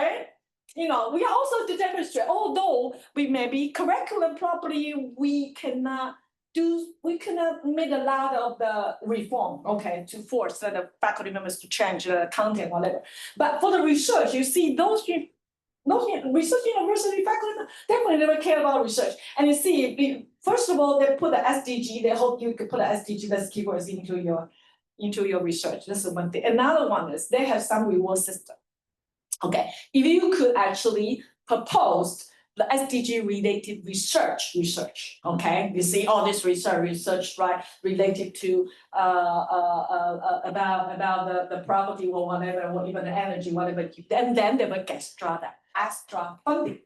we also to demonstrate, although we may be curriculum properly, we cannot make a lot of the reform, to force the faculty members to change the content, whatever. But for the research, you see those research university faculty definitely never care about research. And you see, first of all, they put the SDG, they hope you could put the SDG, that's keywords into your research. This is one thing. Another one is they have some reward system. Okay, if you could actually propose the SDG related research, okay? You see all this research, right, related to about the property or whatever, or even the energy, whatever, and then they will get extra funding.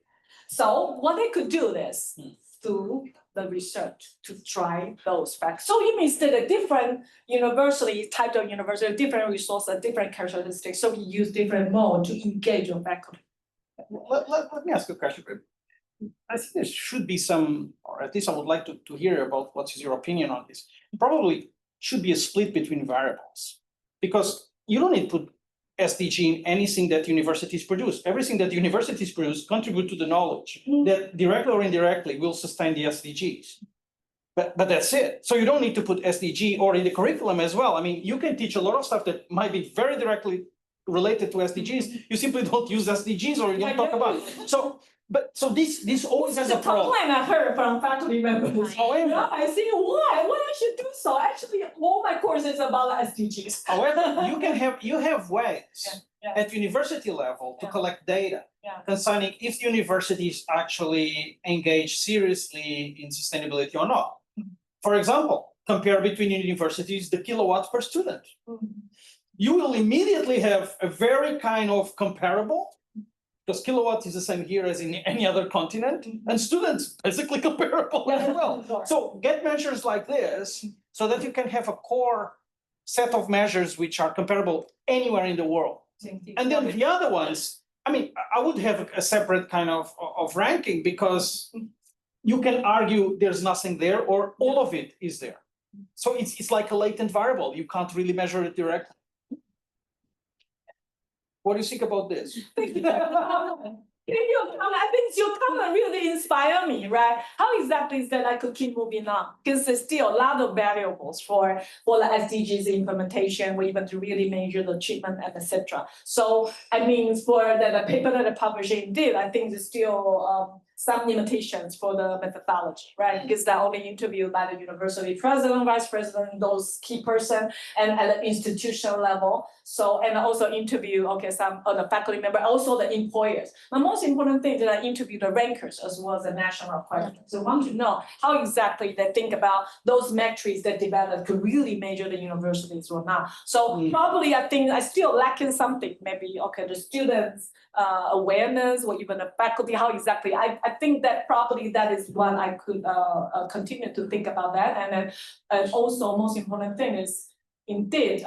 So what they could do is through the research to try those facts. So it means that a different university, type of university, different resources, different characteristics. So we use different mode to engage your faculty. Let me ask you a question. I think there should be some, or at least I would like to hear about what is your opinion on this. Probably should be a split between variables because you don't need to put SDG in anything that universities produce. Everything that universities produce contribute to the knowledge that directly or indirectly will sustain the SDGs. But that's it. So you don't need to put SDG or in the curriculum as well. I mean, you can teach a lot of stuff that might be very directly related to SDGs. You simply don't use SDGs or you don't talk about it. So this always has a problem. complaint I heard from faculty members. However, I see why I should do so. Actually, all my courses about SDGs. However, you have ways Yeah. at university level to Yeah. collect data Yeah. concerning if universities actually engage seriously in sustainability or not. For example, compare between universities the kilowatt per student. You will immediately have a very kind of comparable, because kilowatt is the same here as in any other continent, and students basically comparable as well. So get measures like this so that you can have a core set of measures which are comparable anywhere in the world. And then the other ones, I mean, I would have a separate kind of ranking because you can argue there's nothing there or all of it is there. So it's like a latent variable. You can't really measure it directly. What do you think about this? Thank you. I think your comment really inspire me, right? How exactly is that I could keep moving on? Because there's still a lot of variables for the SDGs implementation, or even to really measure the achievement and etc. So I mean, for the paper that the publishing did, I think there's still some limitations for the methodology, right? Because they're only interviewed by the university president, vice president, those key person, and at the institutional level. So, and also interview, some other faculty member, also the employers. The most important thing that I interview the rankers as well as the national question. So I want to know how exactly they think about those metrics that develop to really measure the universities or not. So probably I think I still lacking something, maybe, the students' awareness or even the faculty, how exactly, I think that probably that is what I could continue to think about that. And then also most important thing is indeed,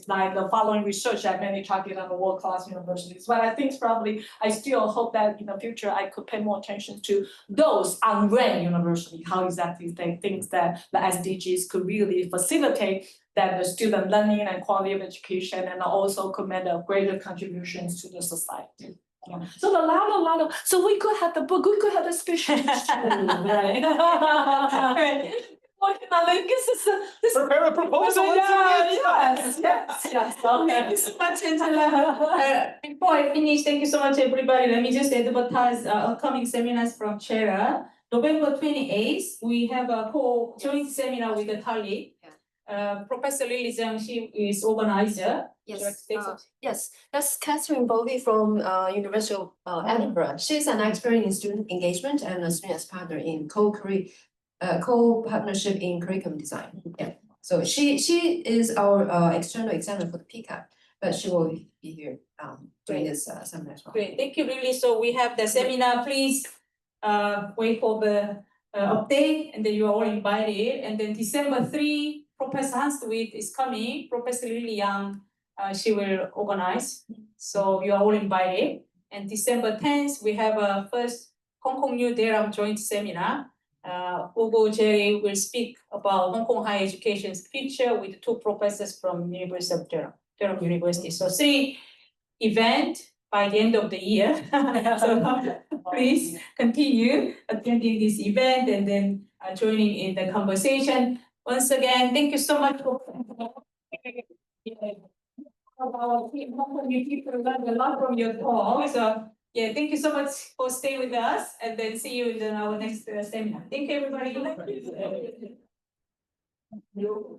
like the following research that many target on the world-class universities. But I think probably, I still hope that in the future, I could pay more attention to those unranked universities, how exactly they think that the SDGs could really facilitate that the student learning and quality of education, and also could make a greater contributions to the society. Yeah. So a lot of, so we could have the book, we could have the speeches. Right. Prepare a proposal. Yes. Thank you so much, Angela. Before I finish, thank you so much, everybody. Let me just advertise upcoming seminars from Chera. November 28th, we have a joint seminar with the colleague. Professor Lily Jung, she is organizer. Yes, yes, that's Catherine Bowley from University of Edinburgh. She's an expert in student engagement and a student partner in co-partnership in curriculum design. Yeah. So she is our external examiner for the PCAP, but she will be here during this seminar as well. Great, thank you, Lily. So we have the seminar. Please wait for the update, and then you are all invited. And then December 3, Professor Hans de Wit is coming. Professor Lily Yang, she will organize. So you are all invited. And December 10th, we have a first Hong Kong New Durham joint seminar. Ugo Jerry will speak about Hong Kong higher education's future with 2 professors from University of Durham University. So 3 events by the end of the year. So please continue attending this event and then joining in the conversation. Once again, thank you so much for you learned a lot from your talk. So yeah, thank you so much for staying with us, and then see you in our next seminar. Thank you, everybody. So